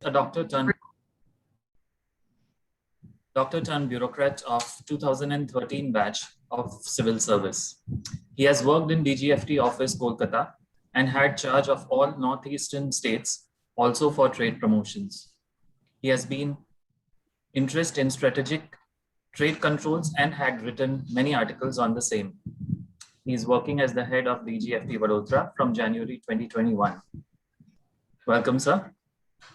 a doctor turned bureaucrat of 2013 batch of civil service. He has worked in DGFT office Kolkata and had charge of all northeastern states, also for trade promotions. He has been interested in strategic trade controls and had written many articles on the same. He is working as the head of DGFT Vadodara from January 2021. Welcome, sir.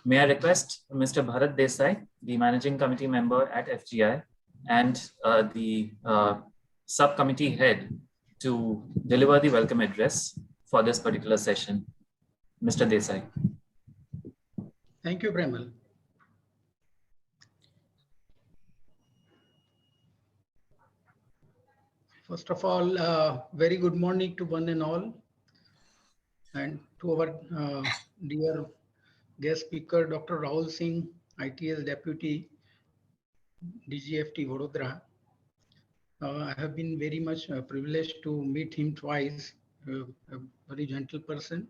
May I request Mr. Bharat Desai, the managing committee member at FGI and the subcommittee head, to deliver the welcome address for this particular session. Mr. Desai. Thank you, Premal. First of all, very good morning to one and all, and to our dear guest speaker, Dr. Rahul Singh, ITS Deputy, DGFT Vadodara. I have been very much privileged to meet him twice, a very gentle person.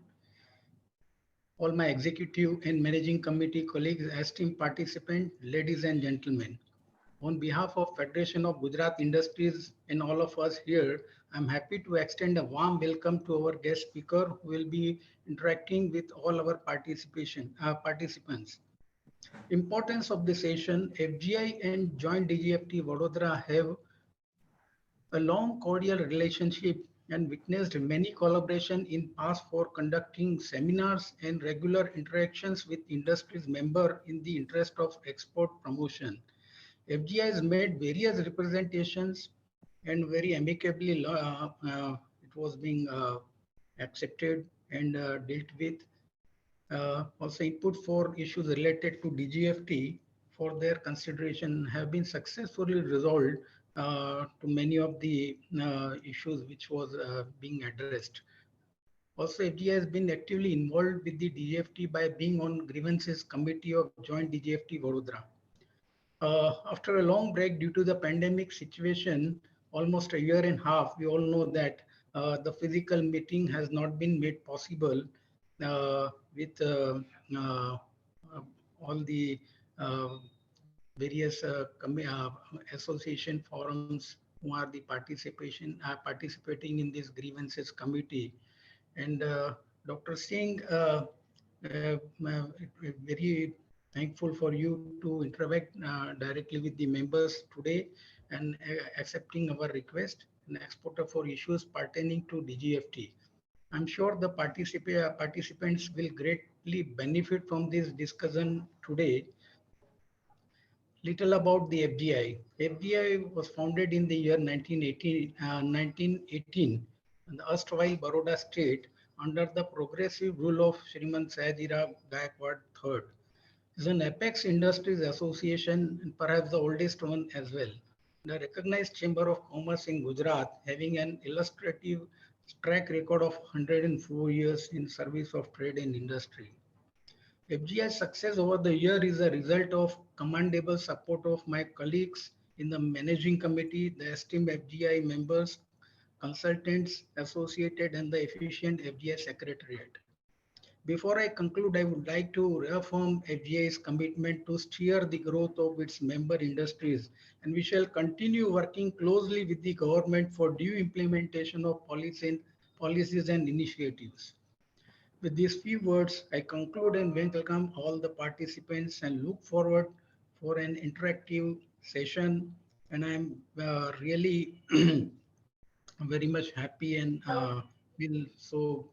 All my executive and managing committee colleagues, esteemed participants, ladies and gentlemen. On behalf of Federation of Gujarat Industries and all of us here, I'm happy to extend a warm welcome to our guest speaker who will be interacting with all our participants. Importance of the session, FGI and Joint DGFT Vadodara have a long cordial relationship and witnessed many collaboration in past for conducting seminars and regular interactions with industries member in the interest of export promotion. FGI has made various representations and very amicably it was being accepted and dealt with. Also input for issues related to DGFT for their consideration have been successfully resolved to many of the issues which was being addressed. Also, FGI has been actively involved with the DGFT by being on grievances committee of Joint DGFT Vadodara. After a long break due to the pandemic situation, almost a year and a half, we all know that the physical meeting has not been made possible with all the various association forums who are the participating in this grievances committee. And Dr. Singh, very thankful for you to interact directly with the members today and accepting our request and exporter for issues pertaining to DGFT. I'm sure the participants will greatly benefit from this discussion today. Little about the FGI. FGI was founded in the year 1918 in the erstwhile Baroda state under the progressive rule of Shriman Sayajirao Gaikwad III. Is an apex industries association and perhaps the oldest one as well. The recognized Chamber of Commerce in Gujarat, having an illustrative track record of 104 years in service of trade and industry. FGI's success over the year is a result of commendable support of my colleagues in the managing committee, the esteemed FGI members, consultants, associated, and the efficient FGI secretariat. Before I conclude, I would like to reaffirm FGI's commitment to steer the growth of its member industries, and we shall continue working closely with the government for due implementation of policies and initiatives. With these few words, I conclude and welcome all the participants and look forward for an interactive session. And I'm really very much happy and feel so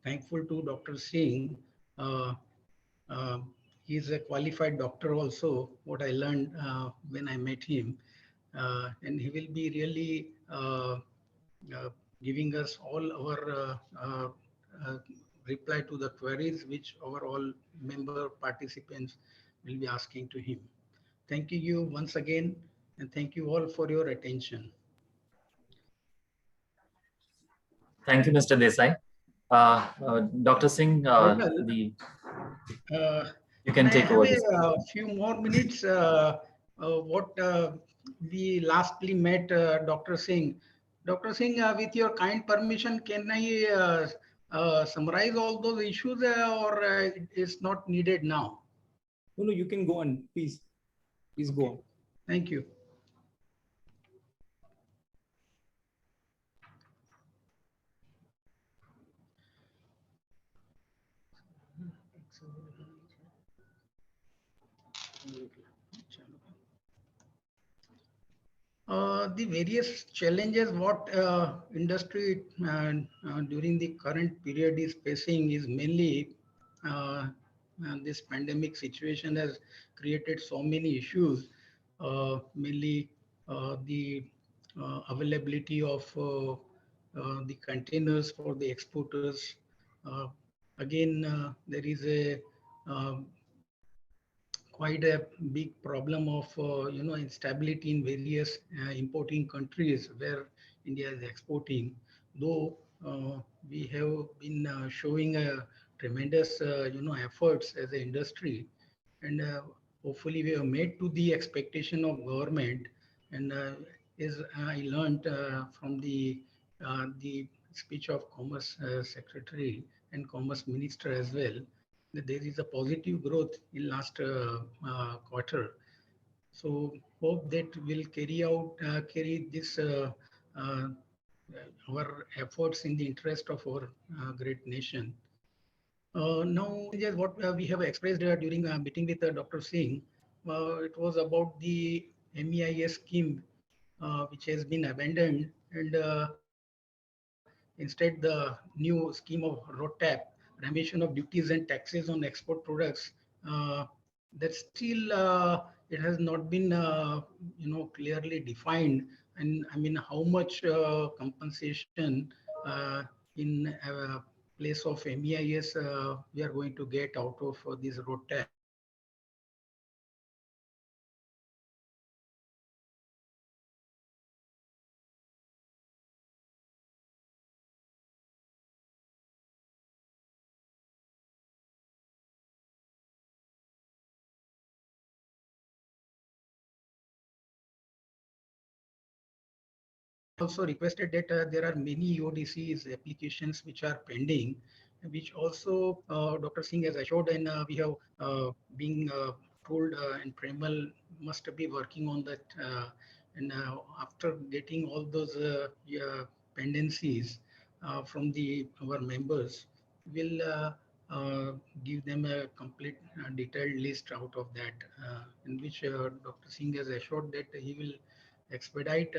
thankful to Dr. Singh. He's a qualified doctor also, what I learned when I met him. And he will be really giving us all our reply to the queries which our all member participants will be asking to him. Thank you once again, and thank you all for your attention. Thank you, Mr. Desai. Dr. Singh, you can take over. A few more minutes. What we lastly met Dr. Singh. Dr. Singh, with your kind permission, can I summarize all those issues or it's not needed now? No, you can go on, please. Please go on. Thank you. The various challenges what industry during the current period is facing is mainly this pandemic situation has created so many issues, mainly the availability of the containers for the exporters. Again, there is a quite a big problem of instability in various importing countries where India is exporting. Though we have been showing a tremendous efforts as an industry, and hopefully we have made to the expectation of government. And as I learned from the speech of Commerce Secretary and Commerce Minister as well, that there is a positive growth in last quarter. So hope that will carry this our efforts in the interest of our great nation. Now, just what we have expressed during a meeting with Dr. Singh, it was about the MEIS scheme, which has been abandoned, and instead the new scheme of RoDTEP, remission of duties and taxes on export products, that still it has not been clearly defined. And I mean, how much compensation in place of MEIS we are going to get out of this RoDTEP. Also requested that there are many EODCs applications which are pending, which also Dr. Singh has assured, and we have been told, and Premal must be working on that. And after getting all those pendencies from our members, we'll give them a complete detailed list out of that, in which Dr. Singh has assured that he will expedite.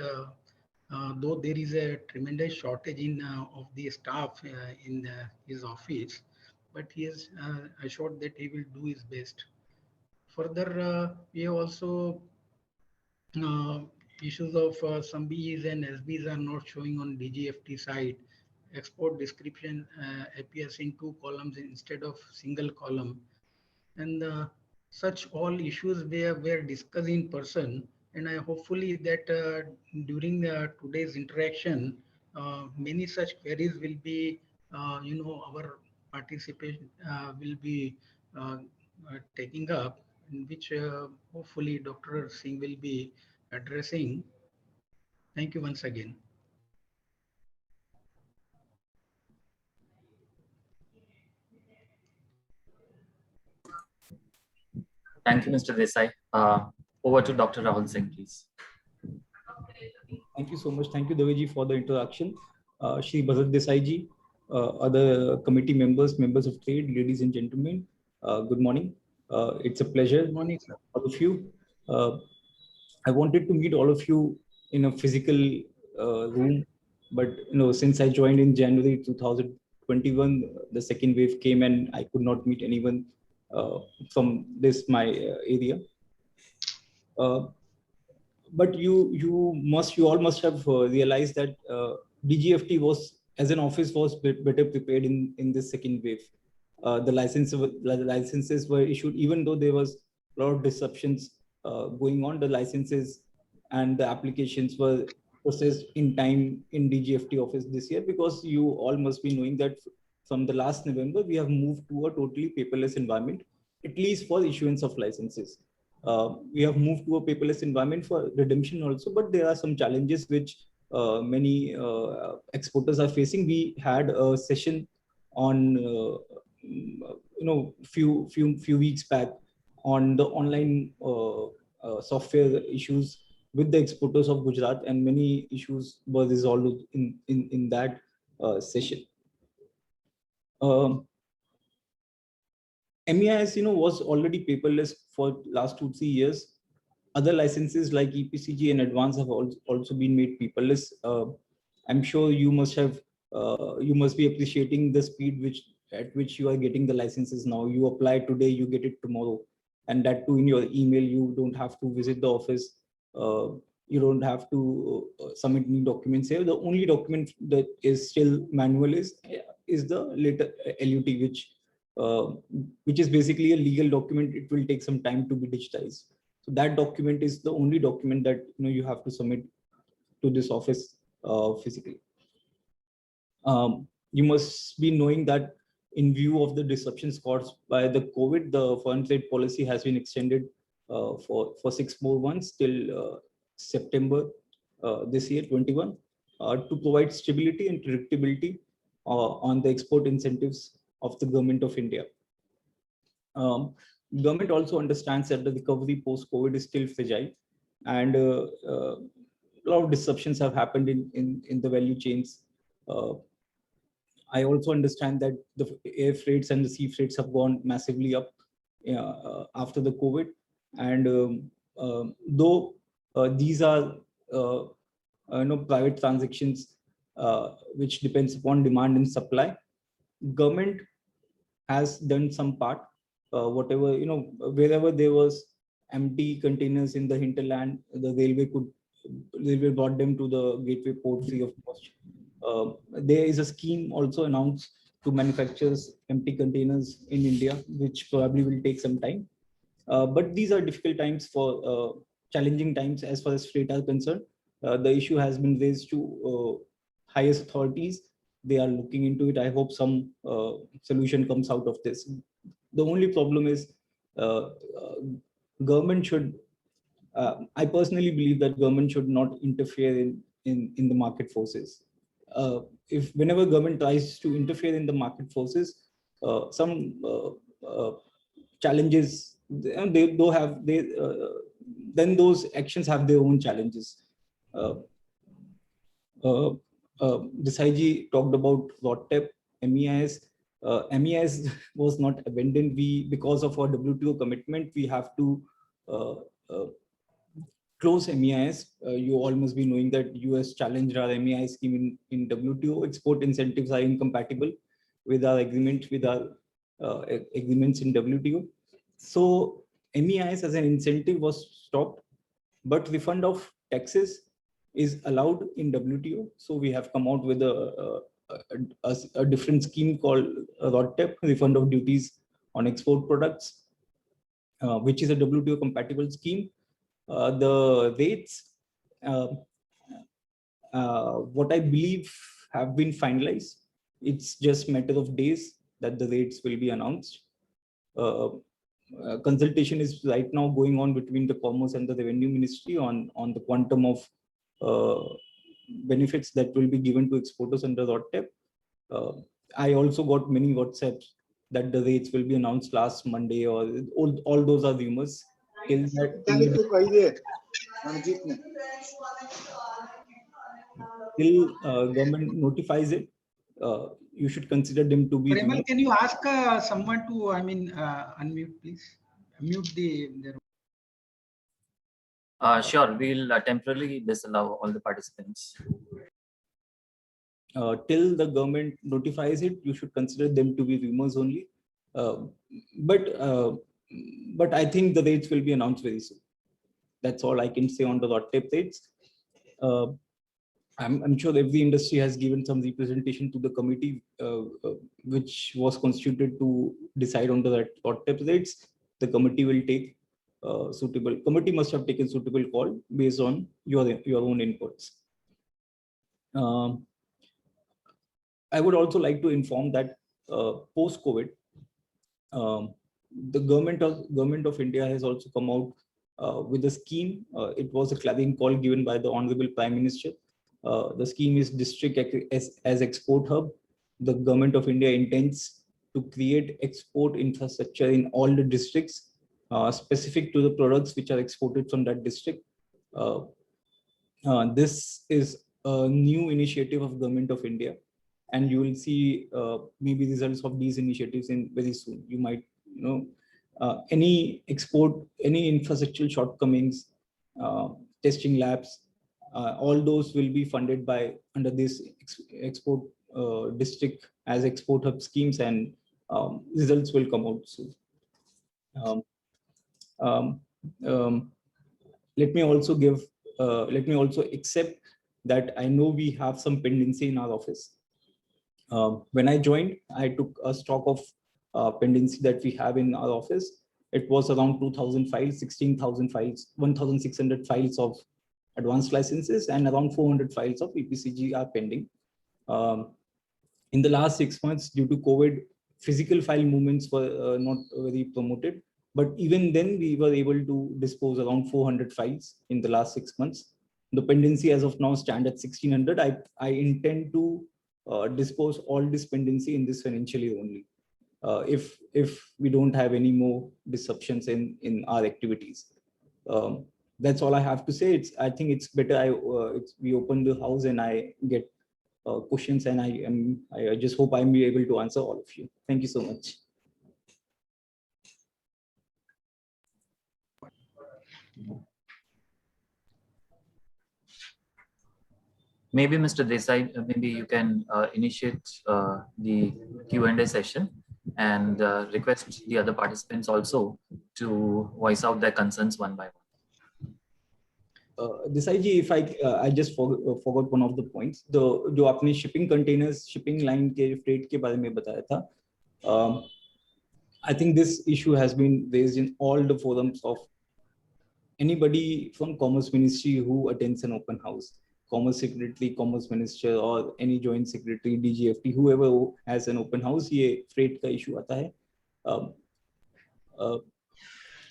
Though there is a tremendous shortage in of the staff in his office, but he has assured that he will do his best. Further, we have also uh, issues of some Bs and SBs are not showing on DGFT side. Export description appears in 2 columns instead of single column, and such all issues were discussed in person. And I hopefully that during today's interaction, many such queries will be, our participation will be taking up, in which hopefully Dr. Singh will be addressing. Thank you once again. Thank you, Mr. Desai. Over to Dr. Rahul Singh, please. Thank you so much. Thank you, Deveji, for the introduction. Shri Bharat Desai ji, other committee members, members of trade, ladies and gentlemen, good morning. It's a pleasure. Good morning, sir. All of you. I wanted to meet all of you in a physical room, but since I joined in January 2021, the second wave came and I could not meet anyone from my area. But you all must have realized that DGFT was, as an office, was better prepared in this second wave. The licenses were issued, even though there was a lot of disruptions going on. The licenses and the applications were processed in time in DGFT office this year, because you all must be knowing that from the last November, we have moved to a totally paperless environment, at least for issuance of licenses. We have moved to a paperless environment for redemption also, but there are some challenges which many exporters are facing. We had a session on few weeks back, on the online software issues with the exporters of Gujarat, and many issues were resolved in that session. MEIS, was already paperless for last 2-3 years. Other licenses like EPCG and Advance have also been made paperless. I'm sure you must be appreciating the speed at which you are getting the licenses now. You apply today, you get it tomorrow, and that too in your email. You don't have to visit the office. You don't have to submit new documents here. The only document that is still manual is the later LUT, which is basically a legal document. It will take some time to be digitized. So that document is the only document that you have to submit to this office physically. You must be knowing that in view of the disruptions caused by the COVID, the foreign trade policy has been extended for 6 more months till September this year, 21, to provide stability and predictability on the export incentives of the government of India. Government also understands that the recovery post-COVID is still fragile, and a lot of disruptions have happened in the value chains. I also understand that the air freights and the sea freights have gone massively up after the COVID, and though these are private transactions which depends upon demand and supply, government has done some part. Whatever, wherever there was empty containers in the hinterland, the railway brought them to the gateway port free of cost. There is a scheme also announced to manufacturers empty containers in India, which probably will take some time. But these are difficult times, for challenging times as far as freight are concerned. The issue has been raised to highest authorities. They are looking into it. I hope some solution comes out of this. The only problem is government should, I personally believe that government should not interfere in the market forces. If whenever government tries to interfere in the market forces, some challenges, and then those actions have their own challenges. Desai talked about RoDTEP, MEIS. MEIS was not abandoned. Because of our WTO commitment, we have to close MEIS. You all must be knowing that US challenged our MEIS scheme in WTO. Export incentives are incompatible with our agreements in WTO. So MEIS as an incentive was stopped, but refund of taxes is allowed in WTO. So we have come out with a different scheme called RoDTEP, refund of duties on export products, which is a WTO compatible scheme. The rates, what I believe have been finalized. It's just a matter of days that the rates will be announced. Consultation is right now going on between the Commerce and the Revenue Ministry on the quantum of benefits that will be given to exporters under RoDTEP. I also got many WhatsApps that the rates will be announced last Monday, or all those are rumors. Till government notifies it, you should consider them to be. Premal, can you ask someone to, unmute, please? Mute their. Sure, we'll temporarily disallow all the participants. Till the government notifies it, you should consider them to be rumors only. But I think the rates will be announced very soon. That's all I can say on the RoDTEP rates. I'm sure every industry has given some representation to the committee, which was constituted to decide on the RoDTEP rates. The committee will take committee must have taken suitable call based on your own inputs. I would also like to inform that post-COVID, the government of India has also come out with a scheme. It was a clarion call given by the Honorable Prime Minister. The scheme is District as Export Hub. The government of India intends to create export infrastructure in all the districts specific to the products which are exported from that district. This is a new initiative of Government of India, and you will see maybe results of these initiatives in very soon. You might, any export, any infrastructural shortcomings, testing labs, all those will be funded by under this export district as export hub schemes, and results will come out soon. Let me also accept that I know we have some pendency in our office. When I joined, I took a stock of pendency that we have in our office. It was around 2,000 files, 16,000 files, 1,600 files of advanced licenses, and around 400 files of EPCG are pending. In the last 6 months, due to COVID, physical file movements were not very promoted. But even then, we were able to dispose around 400 files in the last 6 months. The pendency as of now stand at 1,600. I intend to dispose all this pendency in this financial year only, if we don't have any more disruptions in our activities. That's all I have to say. I think it's better we open the house and I get questions, and I just hope I'm be able to answer all of you. Thank you so much. Maybe Mr. Desai, maybe you can initiate the Q&A session and request the other participants also to voice out their concerns one by one. Desai ji, if I just forgot one of the points. जो आपने shipping containers, shipping line के freight के बारे में बताया था. I think this issue has been raised in all the forums of anybody from Commerce Ministry who attends an open house. Commerce Secretary, Commerce Minister, or any Joint Secretary, DGFT, whoever has an open house, ये freight का issue आता है.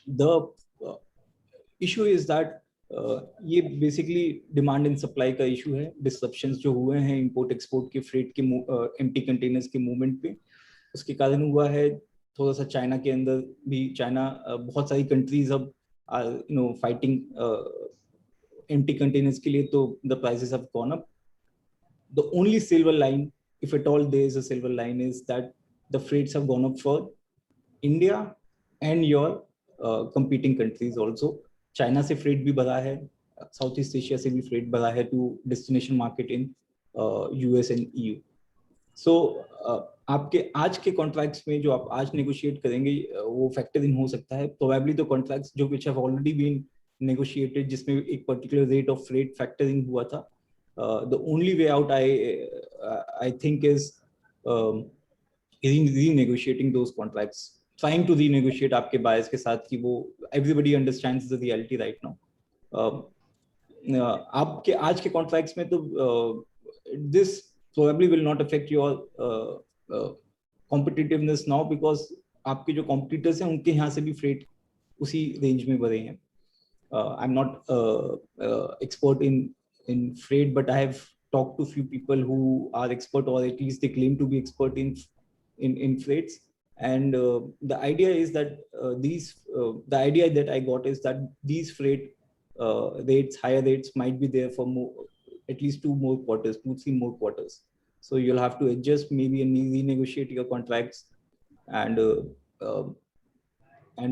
The issue is that ये basically demand and supply का issue है. Disruptions जो हुए हैं import export के freight के empty containers के movement पे, उसके कारण हुआ है. थोड़ा सा चाइना के अंदर भी, चाइना बहुत सारी countries अब fighting empty containers के लिए, तो the prices have gone up. The only silver line, if at all there is a silver line, is that the freights have gone up for India and your competing countries also. China से freight भी बढ़ा है, Southeast Asia से भी freight बढ़ा है to destination market in US and EU. So आपके आज के contracts में जो आप आज negotiate करेंगे वो factor in हो सकता है. Probably the contracts जो which have already been negotiated, जिसमें एक particular rate of freight factoring हुआ था, the only way out I think is renegotiating those contracts, trying to renegotiate आपके buyers के साथ कि वो everybody understands the reality right now. आपके आज के contracts में तो this probably will not affect your competitiveness now, because आपके जो competitors हैं उनके यहाँ से भी freight उसी range में बढ़े हैं. I'm not expert in freight, but I have talked to few people who are expert, or at least they claim to be expert in freights. And the idea is that the idea that I got is that these freight rates, higher rates, might be there for at least 2 or 3 more quarters. So you'll have to adjust maybe and renegotiate your contracts, and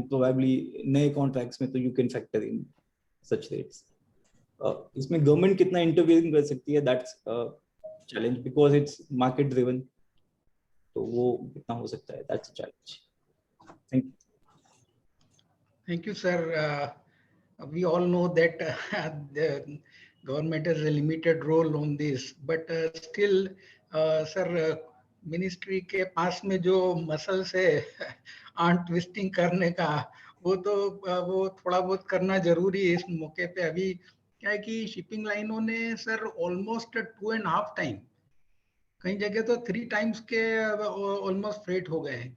probably नए contracts में तो you can factor in such rates. इसमें government कितना intervene कर सकती है, that's a challenge because it's market driven. तो वो कितना हो सकता है, that's a challenge. Thank you. Thank you, sir. We all know that the government has a limited role on this, but still, sir, ministry के पास में जो muscles है आर्म ट्विस्टिंग करने का, वो थोड़ा बहुत करना जरूरी है इस मौके पे. अभी क्या है कि शिपिंग लाइनों ने सर ऑलमोस्ट 2.5 टाइम, कई जगह तो 3 टाइम्स के ऑलमोस्ट फ्रेट हो गए हैं.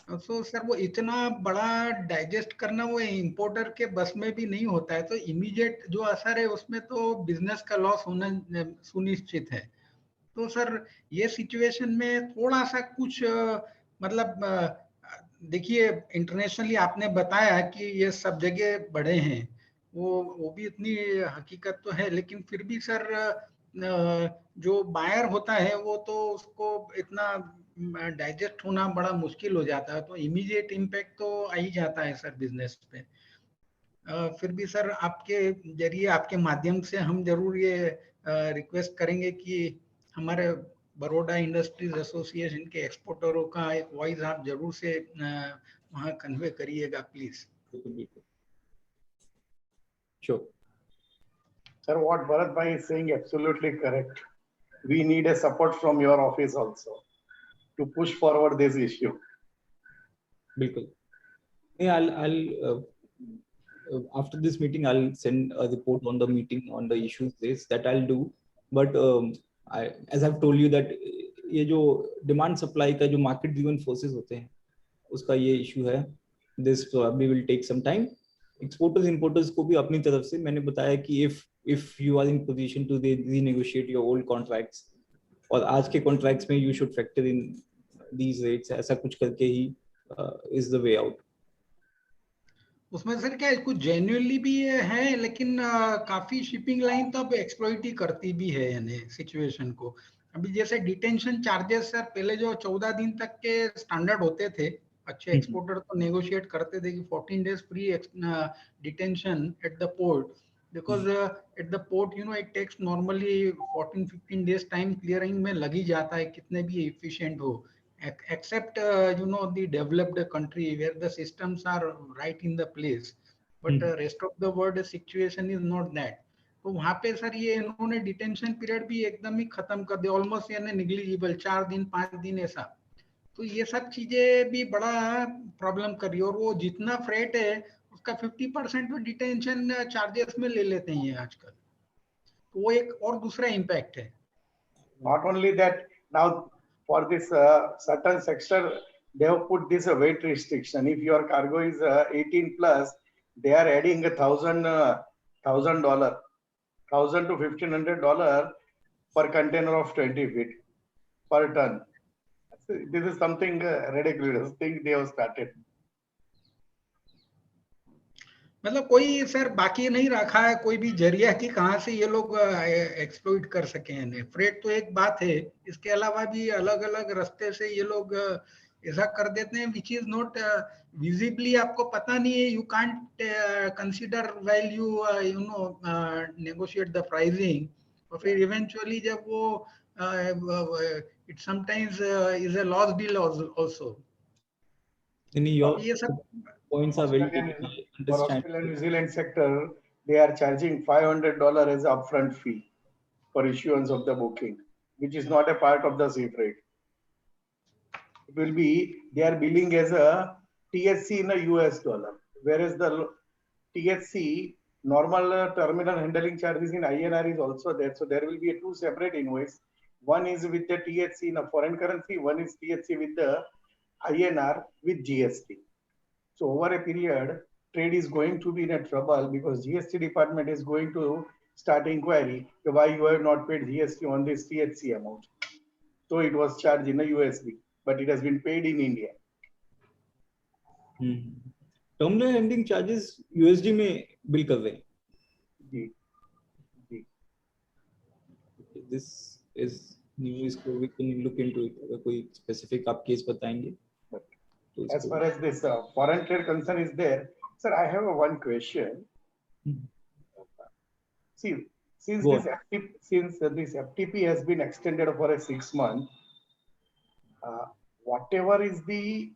तो सर वो इतना बड़ा डाइजेस्ट करना वो इंपोर्टर के बस में भी नहीं होता है. तो इमीडिएट जो असर है उसमें तो बिजनेस का लॉस होना सुनिश्चित है. तो सर ये सिचुएशन में थोड़ा सा कुछ मतलब देखिए इंटरनेशनली आपने बताया कि ये सब जगह बढ़े हैं, वो भी इतनी हकीकत तो है, लेकिन फिर भी सर जो बायर होता है वो तो उसको इतना डाइजेस्ट होना बड़ा मुश्किल हो जाता है, तो इमीडिएट इम्पैक्ट तो आ ही जाता है सर बिजनेस पे। फिर भी सर आपके जरिए, आपके माध्यम से हम जरूर ये रिक्वेस्ट करेंगे कि हमारे बड़ौदा इंडस्ट्रीज एसोसिएशन के एक्सपोर्टरों का एक वॉइस आप जरूर से वहाँ कन्वे करिएगा please. Sure. Sir, what Bharat Bhai is saying absolutely correct. We need a support from your office also to push forward this issue. बिल्कुल। I'll after this meeting I'll send a report on the meeting on the issues that I'll do. But as I've told you that ये जो demand supply का जो market driven forces होते हैं उसका ये issue है. This probably will take some time. Exporters importers को भी अपनी तरफ से मैंने बताया कि if you are in position to renegotiate your old contracts और आज के contracts में you should factor in these rates, ऐसा कुछ करके ही is the way out. उसमें सर क्या कुछ जेन्युइनली भी है, लेकिन काफी शिपिंग लाइन तो अब एक्सप्लॉइट ही करती भी है यानी सिचुएशन को। अभी जैसे डिटेंशन चार्जेस सर पहले जो 14 दिन तक के स्टैंडर्ड होते थे, अच्छे एक्सपोर्टर तो नेगोशिएट करते थे कि 14 days free detention at the port, because at the port it takes normally 14-15 days time clearing में लग ही जाता है, कितने भी एफिशिएंट हो, except the developed country where the systems are right in the place, but rest of the world situation is not that. तो वहां पे सर ये इन्होंने डिटेंशन पीरियड भी एकदम ही खत्म कर दिया, ऑलमोस्ट यानी निग्लिजिबल, 4 दिन 5 दिन ऐसा। तो ये सब चीजें भी बड़ा प्रॉब्लम कर रही है, और वो जितना फ्रेट है उसका 50% तो डिटेंशन चार्जेस में ले लेते हैं आजकल, तो वो एक और दूसरा इम्पैक्ट है। Not only that, now for this certain sector, they have put this weight restriction. If your cargo is 18 plus, they are adding $1,000 to $1,500 per container of 20 feet per ton. This is something ridiculous thing they have started. मतलब कोई sir बाकी नहीं रखा है कोई भी जरिया कि कहाँ से ये लोग एक्सप्लॉइट कर सके हैं। फ्रेट तो एक बात है, इसके अलावा भी अलग अलग रास्ते से ये लोग ऐसा कर देते हैं विच इज नॉट विजिबली, आपको पता नहीं है, you can't consider while you negotiate the pricing, और फिर इवेंचुअली जब वो it sometimes is a loss deal also. ये सब points are very taken. For Australia and New Zealand sector, they are charging $500 as upfront fee for issuance of the booking, which is not a part of the sea freight. It will be, they are billing as a THC in a US dollar, whereas the THC normal terminal handling charges in INR is also there. So there will be a two separate invoice. One is with the THC in a foreign currency, one is THC with the INR with GST. So over a period, trade is going to be in a trouble because GST department is going to start inquiry why you have not paid GST on this THC amount. So it was charged in a USD, but it has been paid in India. Terminal handling charges USD में bill कर रहे हैं। जी, जी। This is new, इसको we can look into it. अगर कोई specific आप case बताएंगे। As far as this foreign trade concern is there, sir, I have one question. See, since this FTP has been extended for a 6 month, whatever is the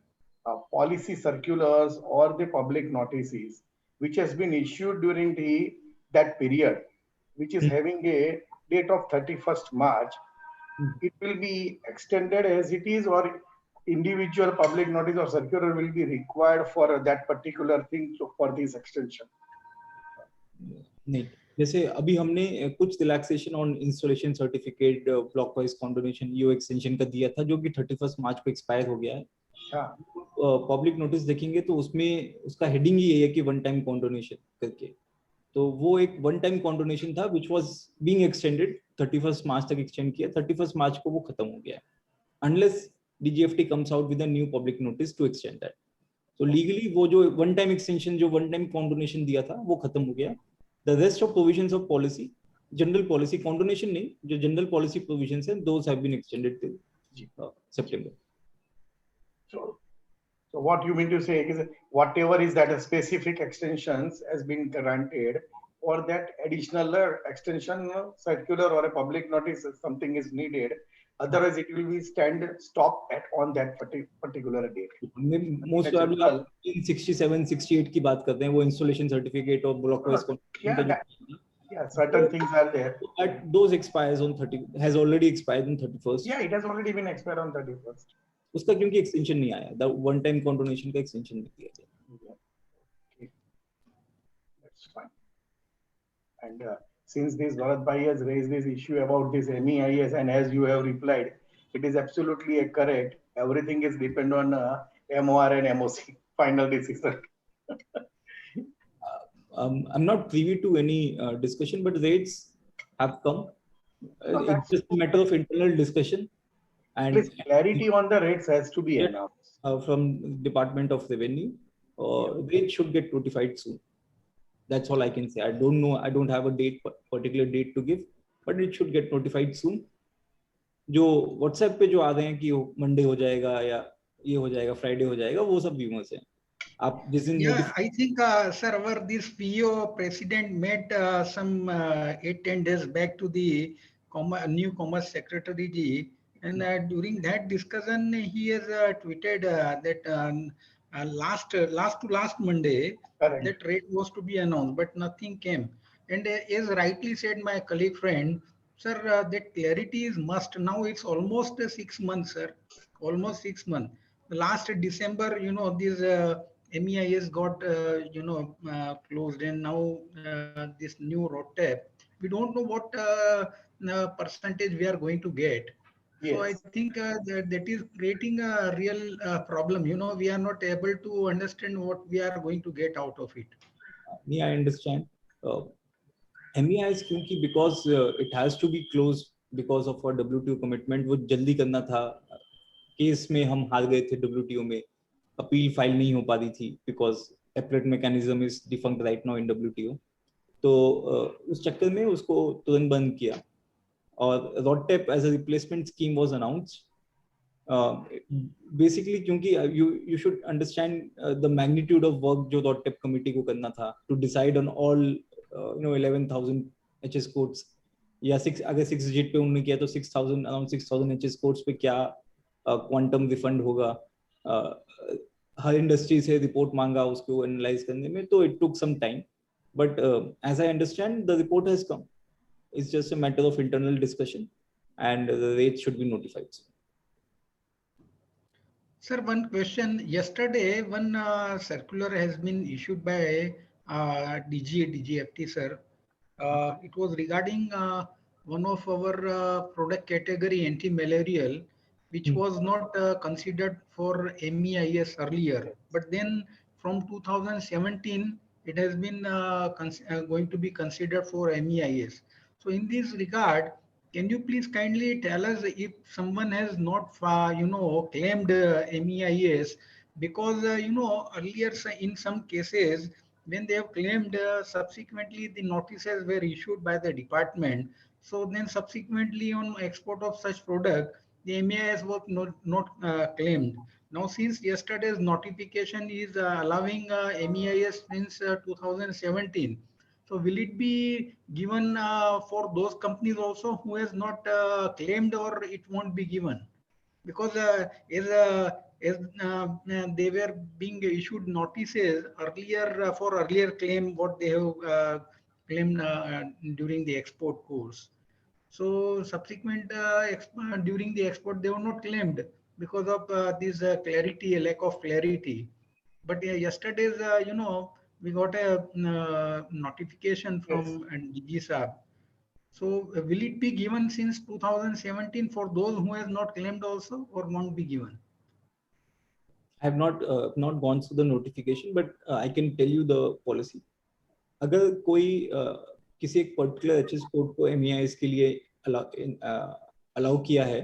policy circulars or the public notices which has been issued during that period, which is having a date of 31st March, it will be extended as it is, or individual public notice or circular will be required for that particular thing for this extension? नहीं, जैसे अभी हमने कुछ relaxation on installation certificate block wise condonation EO extension का दिया था जो कि 31 मार्च को एक्सपायर हो गया है। पब्लिक नोटिस देखेंगे तो उसमें उसका हेडिंग ही है कि वन टाइम कॉन्डोनेशन करके, तो वो एक वन टाइम कॉन्डोनेशन था व्हिच वाज बीइंग एक्सटेंडेड 31 मार्च तक एक्सटेंड किया, 31 मार्च को वो खत्म हो गया है, unless DGFT comes out with a new public notice to extend that. तो लीगली वो जो वन टाइम एक्सटेंशन, जो वन टाइम कॉन्डोनेशन दिया था वो खत्म हो गया. The rest of provisions of policy, general policy, condonation नहीं, जो जनरल पॉलिसी प्रोविजंस हैं, those have been extended till September. So what you mean to say is whatever is that a specific extensions has been granted, or that additional extension circular or a public notice if something is needed, otherwise it will be stopped at on that particular date. Most probably आप 67 68 की बात करते हैं, वो installation certificate और block wise yeah, certain things are there. But those expires on 30, has already expired on 31st. Yeah, it has already been expired on 31st. उसका क्योंकि extension नहीं आया, द वन टाइम कॉन्डोनेशन का एक्सटेंशन नहीं दिया गया. That's fine. And since this Bharat Bhai has raised this issue about this MEIS, and as you have replied, it is absolutely correct. Everything is depend on MOR and MOC final decision. I'm not privy to any discussion, but rates have come. It's just a matter of internal discussion. And clarity on the rates has to be announced from Department of Revenue. Rates should get notified soon. That's all I can say. I don't know. I don't have a particular date to give, but it should get notified soon. जो WhatsApp पे जो आ रहे हैं कि Monday हो जाएगा या ये हो जाएगा, Friday हो जाएगा, वो सब rumors हैं. आप जिस दिन I think sir, our this PO president met some 8-10 days back to the new Commerce Secretary ji. And during that discussion, he has tweeted that last Monday, correct, that rate was to be announced, but nothing came. And as rightly said my colleague friend, sir, that clarity is must. Now it's almost 6 months, sir. Almost 6 months. Last December, this MEIS got closed, and now this new RoDTEP. We don't know what percentage we are going to get. Yes. So I think that is creating a real problem. We are not able to understand what we are going to get out of it. Yeah, I understand. MEIS क्योंकि because it has to be closed because of our WTO commitment, वो जल्दी करना था. Case में हम हार गए थे WTO में, अपील फाइल नहीं हो पा रही थी because appellate mechanism is defunct right now in WTO. तो उस चक्कर में उसको तुरंत बंद किया. और RoDTEP as a replacement scheme was announced. Basically क्योंकि you should understand the magnitude of work जो RoDTEP committee को करना था to decide on all 11,000 HS codes, या अगर 6 digit पे उन्होंने किया तो 6,000 around 6,000 HS codes पे क्या quantum refund होगा, हर इंडस्ट्री से रिपोर्ट मांगा उसको एनालाइज करने में, तो it took some time. But as I understand, the report has come. It's just a matter of internal discussion, and the rates should be notified. Sir, one question. Yesterday, one circular has been issued by DGFT, sir. It was regarding one of our product category, anti-malarial, which was not considered for MEIS earlier. But then from 2017, it has been going to be considered for MEIS. So in this regard, can you please kindly tell us if someone has not, claimed MEIS? Because, earlier in some cases, when they have claimed, subsequently the notices were issued by the department. So then subsequently on export of such product, the MEIS was not claimed. Now, since yesterday's notification is allowing MEIS since 2017, so will it be given for those companies also who has not claimed, or it won't be given? Because as they were being issued notices earlier for earlier claim what they have claimed during the export course. So subsequent during the export they were not claimed because of this clarity, lack of clarity. But yesterday's, we got a notification from GSAB. So will it be given since 2017 for those who has not claimed also, or won't be given? I have not gone through the notification, but I can tell you the policy. अगर कोई किसी एक particular HS code को MEIS के लिए allow किया है,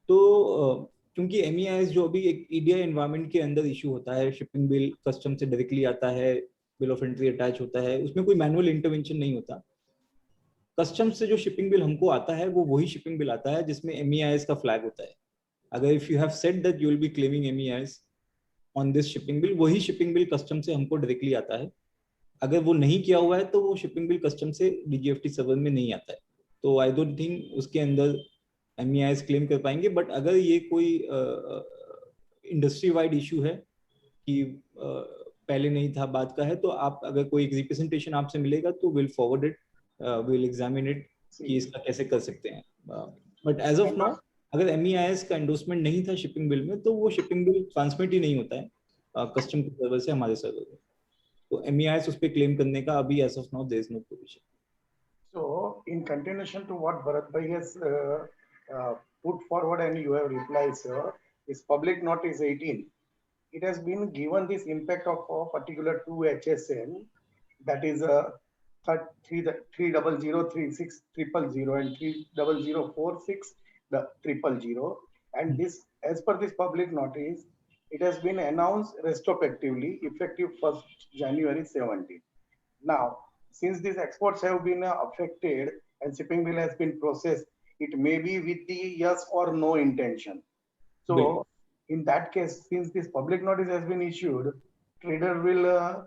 तो क्योंकि MEIS जो अभी एक EDI एनवायरनमेंट के अंदर इशू होता है, शिपिंग बिल कस्टम से डायरेक्टली आता है, बिल ऑफ एंट्री अटैच होता है, उसमें कोई मैनुअल इंटरवेंशन नहीं होता। कस्टम से जो शिपिंग बिल हमको आता है वो वही शिपिंग बिल आता है जिसमें MEIS का फ्लैग होता है। अगर if you have said that you will be claiming MEIS on this shipping bill, वही शिपिंग बिल कस्टम से हमको डायरेक्टली आता है। अगर वो नहीं किया हुआ है तो वो शिपिंग बिल कस्टम से DGFT सर्वर में नहीं आता है। तो आई डोंट थिंक उसके अंदर MEIS क्लेम कर पाएंगे। बट अगर ये कोई इंडस्ट्री वाइड इशू है कि पहले नहीं था बात का है, तो आप अगर कोई रिप्रेजेंटेशन आपसे मिलेगा तो will forward it, will examine it कि इसका कैसे कर सकते हैं। बट एज ऑफ नाउ अगर MEIS का एंडोर्समेंट नहीं था शिपिंग बिल में तो वो शिपिंग बिल ट्रांसमिट ही नहीं होता है कस्टम के सर्वर से हमारे सर्वर में। तो MEIS उस पे क्लेम करने का अभी as of now there is no provision. So, in continuation to what Bharat Bhai has put forward and you have replied, sir, is public notice 18. It has been given this impact of a particular 2 HSN, that is 3003600 and 3004600, and this, as per this public notice, it has been announced retrospectively effective 1st January 17. Now, since these exports have been affected and shipping bill has been processed, it may be with the yes or no intention. So, in that case, since this public notice has been issued, trader will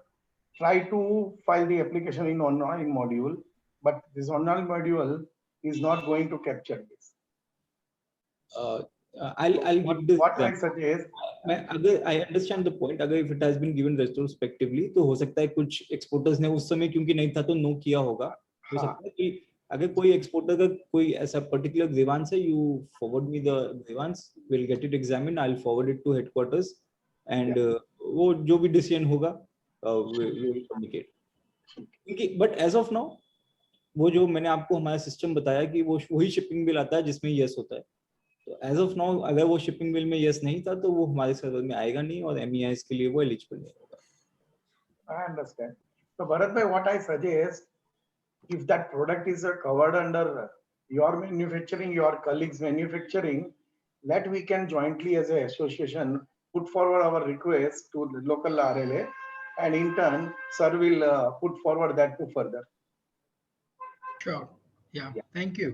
try to file the application in online module, but this online module is not going to capture this. I'll give this what I suggest, मैं अगर I understand the point, अगर if it has been given retrospectively तो हो सकता है कुछ exporters ने उस समय क्योंकि नहीं था तो नो किया होगा। हो सकता है कि अगर कोई एक्सपोर्टर का कोई ऐसा पर्टिकुलर ग्रीवांस है, you forward me the grievance, will get it examined, I will forward it to headquarters and वो जो भी डिसीजन होगा वी विल कम्युनिकेट। क्योंकि बट एज ऑफ नाउ वो जो मैंने आपको हमारा सिस्टम बताया कि वो वही शिपिंग बिल आता है जिसमें यस होता है। तो एज ऑफ नाउ अगर वो शिपिंग बिल में यस नहीं था तो वो हमारे सर्वर में आएगा नहीं और MEIS के लिए वो एलिजिबल नहीं होगा। I understand. So Bharat bhai, what I suggest, if that product is covered under your manufacturing, your colleagues manufacturing, that we can jointly as an association put forward our request to the local RLA, and in turn sir will put forward that to further. Sure. Yeah. Thank you.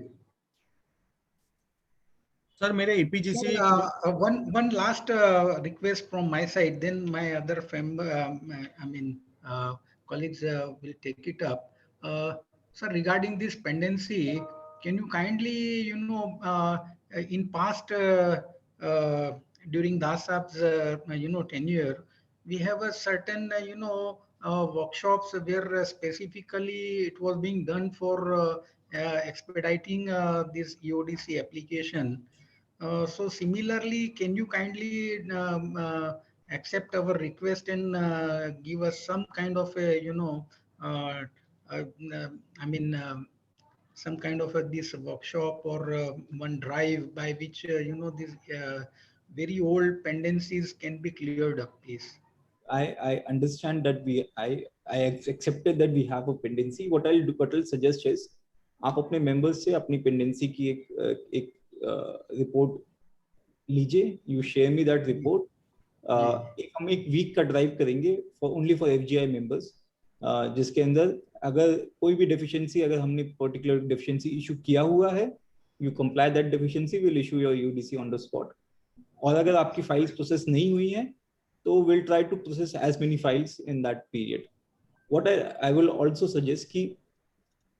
Sir मेरे EPGC one last request from my side, then my other colleagues will take it up. Sir, regarding this pendency, can you kindly, in past during DASAP's tenure, we have a certain workshops where specifically it was being done for expediting this EODC application. So similarly, can you kindly accept our request and give us some kind of a, some kind of this workshop or one drive by which, these very old pendencies can be cleared up, please. I understand that I accepted that we have a pendency. What I'll suggest is आप अपने members से अपनी pendency की एक report लीजिए, you share me that report. हम एक week का ड्राइव करेंगे ओनली फॉर FGI मेंबर्स, जिसके अंदर अगर कोई भी डेफिशिएंसी, अगर हमने पर्टिकुलर डेफिशिएंसी इशू किया हुआ है, you comply that deficiency, will issue your UDC on the spot. और अगर आपकी फाइल्स प्रोसेस नहीं हुई हैं तो will try to process as many files in that period. What I will also suggest कि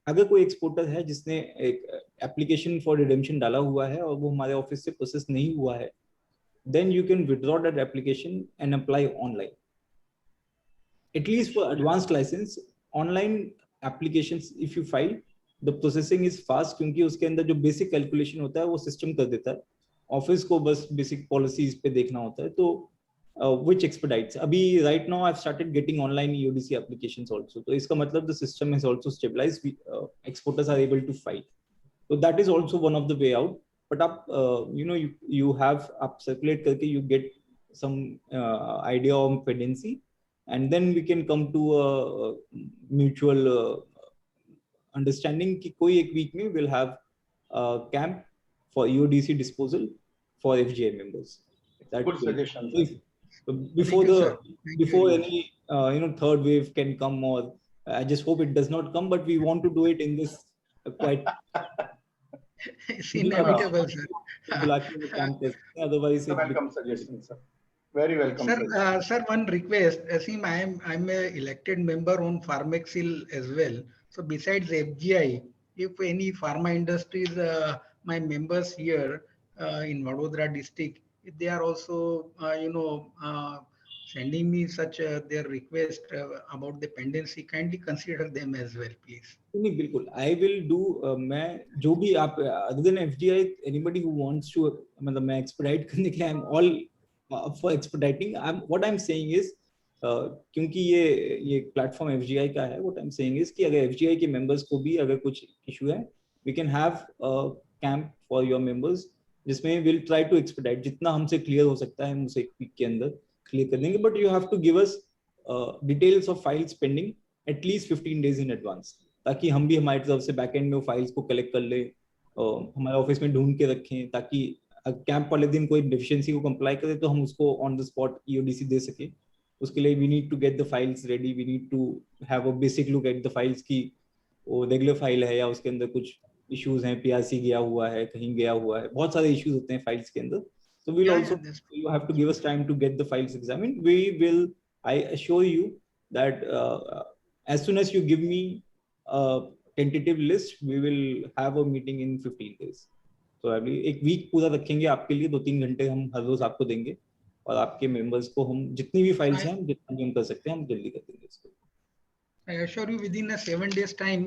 अगर कोई एक्सपोर्टर है जिसने एक एप्लीकेशन फॉर रिडेम्पशन डाला हुआ है और वो हमारे ऑफिस से प्रोसेस नहीं हुआ है, then you can withdraw that application and apply online. At least for advanced license, online applications if you file, the processing is fast क्योंकि उसके अंदर जो basic calculation होता है वो system कर देता है, ऑफिस को बस basic policies पे देखना होता है। तो which expedites, अभी right now I've started getting online EODC applications also, तो इसका मतलब the system has also stabilized, exporters are able to file, so that is also one of the way out. But up you have up circulate करके you get some idea of pendency, and then we can come to a mutual understanding कि कोई एक week में we'll have a camp for EODC disposal for FGI members. that Good way. suggestion, If, sir. before Thank you, the sir. Thank you before very much. any third wave can come, or I just hope it does not come, but we want to do it in this quite It's inevitable, sir. otherwise it Welcome suggestion, sir. Very welcome suggestion. Sir, one request. See, I'm a elected member on Pharmaxil as well. So besides FGI, if any pharma industries, my members here in Vadodara district, if they are also, sending me such their request about dependency, kindly consider them as well, please. नहीं बिल्कुल I will do मैं जो भी आप other than FDI anybody who wants to मतलब मैं expedite करने के लिए I am all for expediting I am what I am saying is क्योंकि ये प्लेटफॉर्म एफजीआई का है what I am saying is कि अगर एफजीआई के मेंबर्स को भी अगर कुछ इशू है we can have a camp for your members जिसमें विल ट्राई टू एक्सपेडाइट जितना हमसे क्लियर हो सकता है हम उसे एक वीक के अंदर क्लियर कर देंगे but you have to give us details of files pending at least 15 days in advance ताकि हम भी हमारी तरफ से बैकएंड में फाइल्स को कलेक्ट कर ले हमारे ऑफिस में ढूंढ के रखें ताकि कैंप वाले दिन कोई डेफिशिएंसी को कंप्लाई करे तो हम उसको ऑन द स्पॉट ईओडीसी दे सके उसके लिए we need to get the files ready we need to have a basic look at the files की वो रेगुलर फाइल है या उसके अंदर कुछ इश्यूज हैं पीआरसी गया हुआ है कहीं गया हुआ है बहुत सारे इश्यूज होते हैं फाइल्स के अंदर so we'll also you have to give us time to get the files examined we will I assure you that as soon as you give me tentative list we will have a meeting in 15 days so अभी एक week पूरा रखेंगे आपके लिए 2-3 घंटे हम हर रोज आपको देंगे और आपके मेंबर्स को हम जितनी भी फाइल्स हैं जितना भी हम कर सकते हैं हम जल्दी कर देंगे इसको I assure you within a 7 days time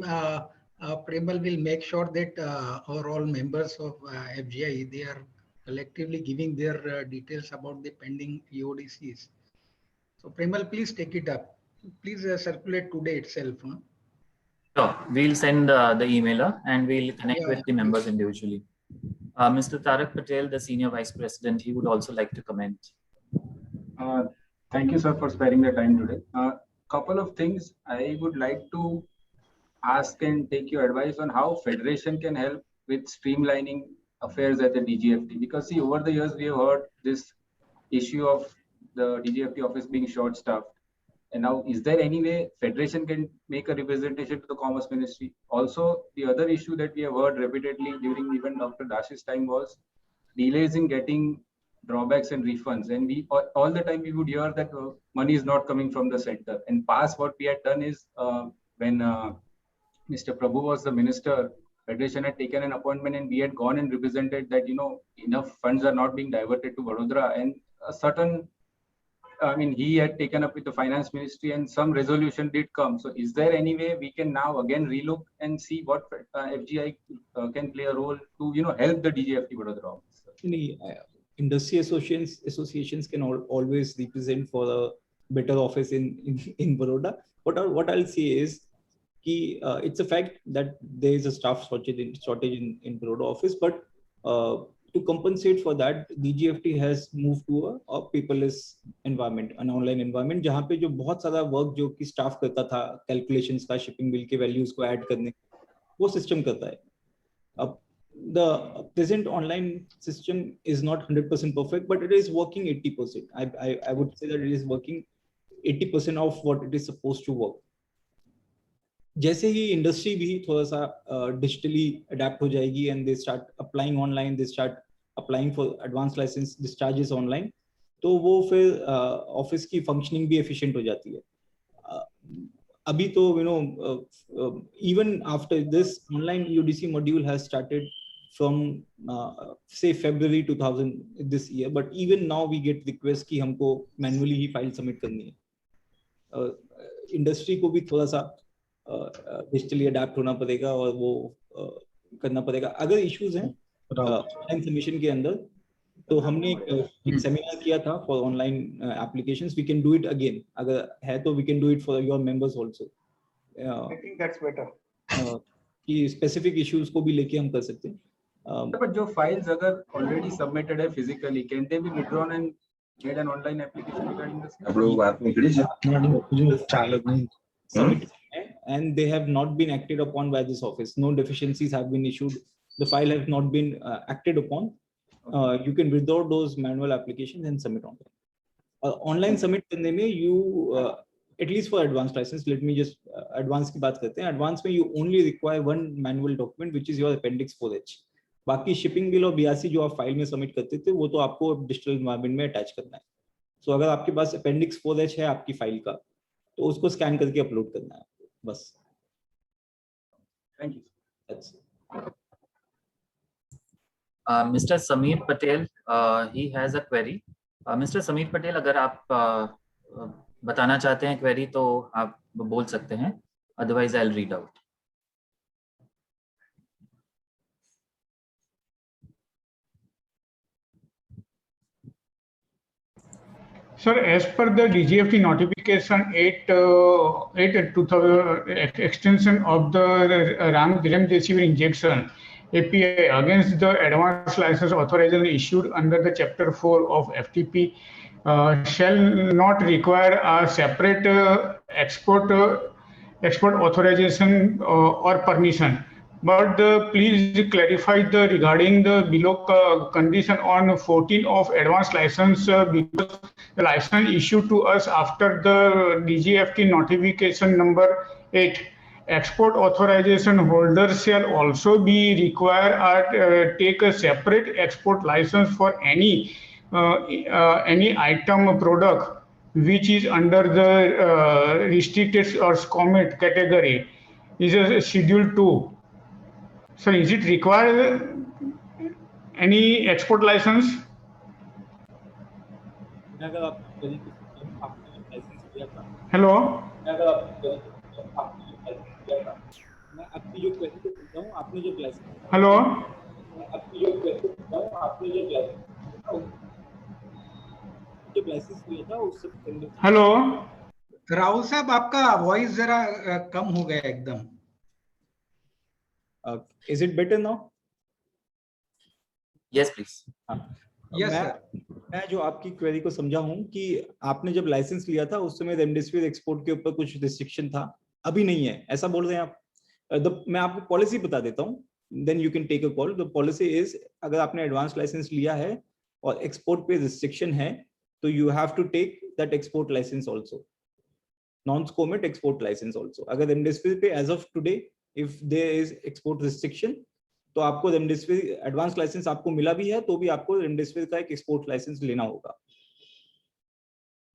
Premal will make sure that our all members of FGI they are collectively giving their details about the pending EODCs so Premal please take it up please circulate today itself Sure. We'll send the emailer and we'll connect with the members individually. Mr. Tarak Patel, the Senior Vice President, he would also like to comment. Thank you, sir, for sparing the time today. Couple of things I would like to ask and take your advice on how Federation can help with streamlining affairs at the DGFT. Because see, over the years, we have heard this issue of the DGFT office being short-staffed. And now, is there any way Federation can make a representation to the Commerce Ministry? Also, the other issue that we have heard repeatedly during even Dr. Dash's time was delays in getting drawbacks and refunds. And we all the time we would hear that money is not coming from the center. And past what we had done is when Mr. Prabhu was the minister, Federation had taken an appointment and we had gone and represented that, enough funds are not being diverted to Vadodara and a certain he had taken up with the finance ministry and some resolution did come. So is there any way we can now again relook and see what FGI can play a role to, help the DGFT Vadodara office? Industry associations can always represent for a better office in Baroda. What I'll say is it's a fact that there is a staff shortage in Baroda office, but to compensate for that, DGFT has moved to a paperless environment, an online environment, जहाँ पे जो बहुत सारा work जो कि staff करता था, calculations का, shipping bill के values को add करने, वो system करता है. अब the present online system is not 100% perfect, but it is working 80%. I would say that it is working 80% of what it is supposed to work. जैसे ही industry भी थोड़ा सा डिजिटली अडेप्ट हो जाएगी and they start applying online they start applying for advance licence discharges online तो वो फिर office की फंक्शनिंग भी एफिशिएंट हो जाती है अभी तो even after this online UDC module has started from say February 2000 this year but even now we get request कि हमको मैन्युअली ही फाइल सबमिट करनी है इंडस्ट्री को भी थोड़ा सा डिजिटली अडेप्ट होना पड़ेगा और वो करना पड़ेगा अगर इश्यूज हैं ऑनलाइन सबमिशन के अंदर तो हमने एक सेमिनार किया था for online applications we can do it again अगर है तो we can do it for your members also I think that's better कि स्पेसिफिक इश्यूज को भी लेके हम कर सकते हैं बट जो फाइल्स अगर ऑलरेडी सबमिटेड है physically can they B withdrawn and made an online application regarding this अब लोग बात नहीं करी चालक नहीं submitted and they have not been acted upon by this office. No deficiencies have been issued. The file has not been acted upon. you can withdraw those manual applications and submit online. Online submit करने में you at least for advanced license, let me just advanced की बात करते हैं. Advanced में you only require one manual document which is your appendix 4H. बाकी shipping bill और BRC जो आप फाइल में सबमिट करते थे वो तो आपको डिजिटल एनवायरनमेंट में अटैच करना है. सो अगर आपके पास appendix 4H है आपकी फाइल का तो उसको स्कैन करके अपलोड करना है बस. Thank you. That's it. Mr. Sameer Patel, he has a query. Mr. Sameer Patel, अगर आप बताना चाहते हैं क्वेरी तो आप बोल सकते हैं, otherwise I'll read out. Sir, as per the DGFT notification 8/2000 extension of the remdesivir injection API against the advanced license authorization issued under the Chapter 4 of FTP shall not require a separate export authorization or permission. But please clarify regarding the below condition on 14 of advanced license because the license issued to us after the DGFT notification number 8. Export authorization holders shall also be required take a separate export license for any item product which is under the restricted or SCOMET category is a Schedule 2. So is it required any export license? अगर आप query को आपने licence लिया था, Hello. अगर आप आपने licence लिया था, मैं आपकी जो क्वेरी को पूछता हूँ, आपने जो लाइसेंस, Hello. आपकी जो क्वेरी को पूछता हूँ, आपने जो लाइसेंस लिया था उससे पहले. Hello. राहुल साहब आपका वॉइस जरा कम हो गया एकदम. Is it better now? Yes, please. Yes, sir. मैं जो आपकी क्वेरी को समझा हूं कि आपने जब लाइसेंस लिया था उस समय रेमडेसिविर एक्सपोर्ट के ऊपर कुछ रिस्ट्रिक्शन था, अभी नहीं है, ऐसा बोल रहे हैं आप. मैं आपको पॉलिसी बता देता हूं, then you can take a call. The policy is अगर आपने एडवांस लाइसेंस लिया है और एक्सपोर्ट पे रिस्ट्रिक्शन है तो you have to take that export licence also, non SCOMET export licence also. अगर रेमडेसिविर पे as of today if there is export restriction तो आपको रेमडेसिविर एडवांस लाइसेंस आपको मिला भी है तो भी आपको रेमडेसिविर का एक एक्सपोर्ट लाइसेंस लेना होगा.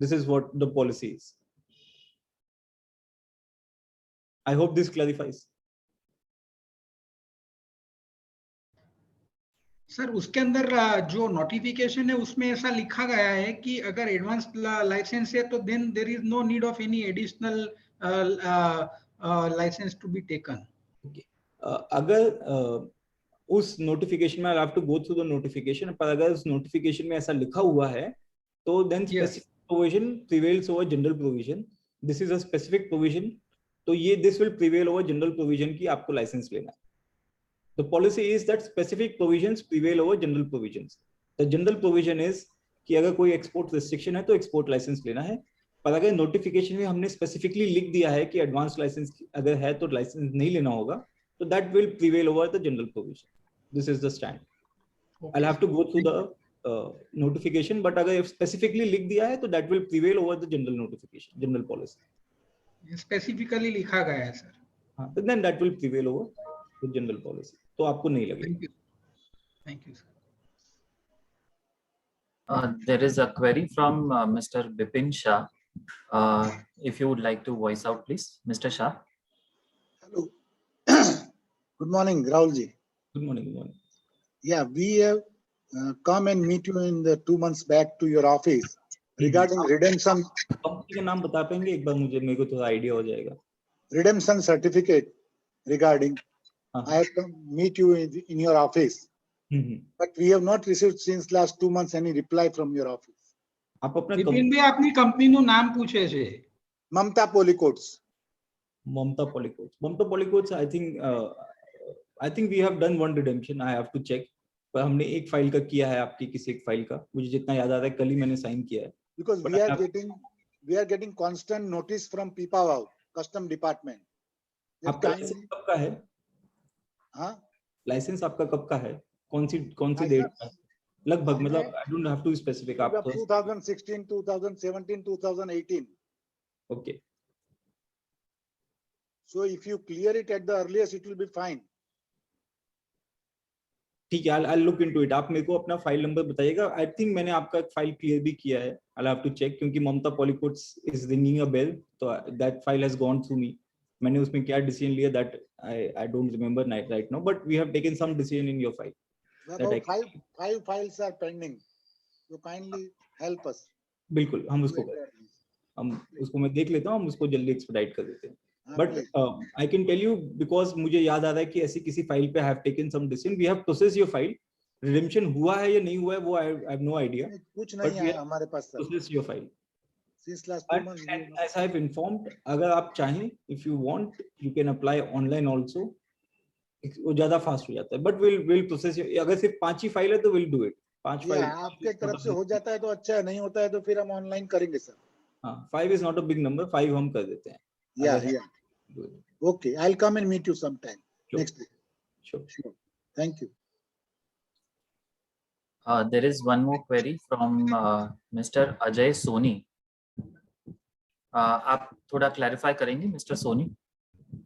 This is what the policy is. I hope this clarifies. Sir उसके अंदर जो नोटिफिकेशन है उसमें ऐसा लिखा गया है कि अगर एडवांस लाइसेंस है तो then there is no need of any additional licence to be taken. अगर उस नोटिफिकेशन में, I have to go through the notification, पर अगर उस नोटिफिकेशन में ऐसा लिखा हुआ है तो then specific provision prevails over general provision. This is a specific provision, तो ये this will prevail over general provision की आपको लाइसेंस लेना है. The policy is that specific provisions prevail over general provisions. The general provision is कि अगर कोई export restriction है तो एक्सपोर्ट लाइसेंस लेना है, पर अगर नोटिफिकेशन में हमने स्पेसिफिकली लिख दिया है कि एडवांस लाइसेंस अगर है तो लाइसेंस नहीं लेना होगा, so that will prevail over the general provision. This is the stand. Okay. I'll have to go through the notification, but अगर specifically लिख दिया है तो that will prevail over the general notification, general policy. Specifically लिखा गया है sir. हाँ, then that will prevail over the general policy. तो आपको नहीं लगेगा. Thank you, sir. There is a query from Mr. Bipin Shah. If you would like to voice out, please, Mr. Shah. Hello. Good morning, Rahulji. Good morning. Good morning. Yeah, we have come and meet you in the 2 months back to your office regarding redemption. Company का नाम बता पाएंगे एक बार मुझे, मेरे को थोड़ा idea हो जाएगा. Redemption certificate regarding. I have come meet you in your office. But we have not received since last 2 months any reply from your office. आप अपना વિપિન ભાઈ આપની કંપનીનું નામ પૂછે છે. Mamta Polycoats. Mamta Polycoats. Mamta Polycoats, I think we have done one redemption. I have to check. पर हमने एक फाइल का किया है, आपकी किसी एक फाइल का, मुझे जितना याद आ रहा है कल ही मैंने साइन किया है. Because we are getting constant notice from Pipavav Custom Department. आपका लाइसेंस कब का है? हाँ? लाइसेंस आपका कब का है? कौन सी डेट का? लगभग, मतलब I don't have to specific, आप 2016, 2017, 2018. Okay, So if you clear it at the earliest, it will be fine. ठीक है, I'll look into it. आप मेरे को अपना फाइल नंबर बताइएगा. आई थिंक मैंने आपका फाइल क्लियर भी किया है. I'll have to check, क्योंकि ममता पॉलिकोट्स is ringing a bell, तो that file has gone through me. मैंने उसमें क्या डिसीजन लिया that I don't remember right now, but we have taken some decision in your file. About five files are pending. So kindly help us. बिल्कुल, हम उसको मैं देख लेता हूँ, हम उसको जल्दी एक्सपेडाइट कर देते हैं. But I can tell you, because मुझे याद आ रहा है कि ऐसी किसी फाइल पे have taken some decision. We have processed your file. Redemption हुआ है या नहीं हुआ है वो I have no idea. कुछ नहीं है हमारे पास sir. Process your file. Since last 2 months. And as I have informed, अगर आप चाहें, if you want, you can apply online also. वो ज़्यादा फास्ट हो जाता है. But we'll process. अगर सिर्फ 5 ही फाइल है तो we'll do it. 5 फाइल. आपके तरफ से हो जाता है तो अच्छा है, नहीं होता है तो फिर हम ऑनलाइन करेंगे सर. हाँ, 5 is not a big number. 5 हम कर देते हैं. Yeah. Okay, I'll come and meet you sometime next week. Sure. Thank you. There is one more query from Mr. Ajay Soni. आप थोड़ा क्लैरिफाई करेंगे मिस्टर सोनी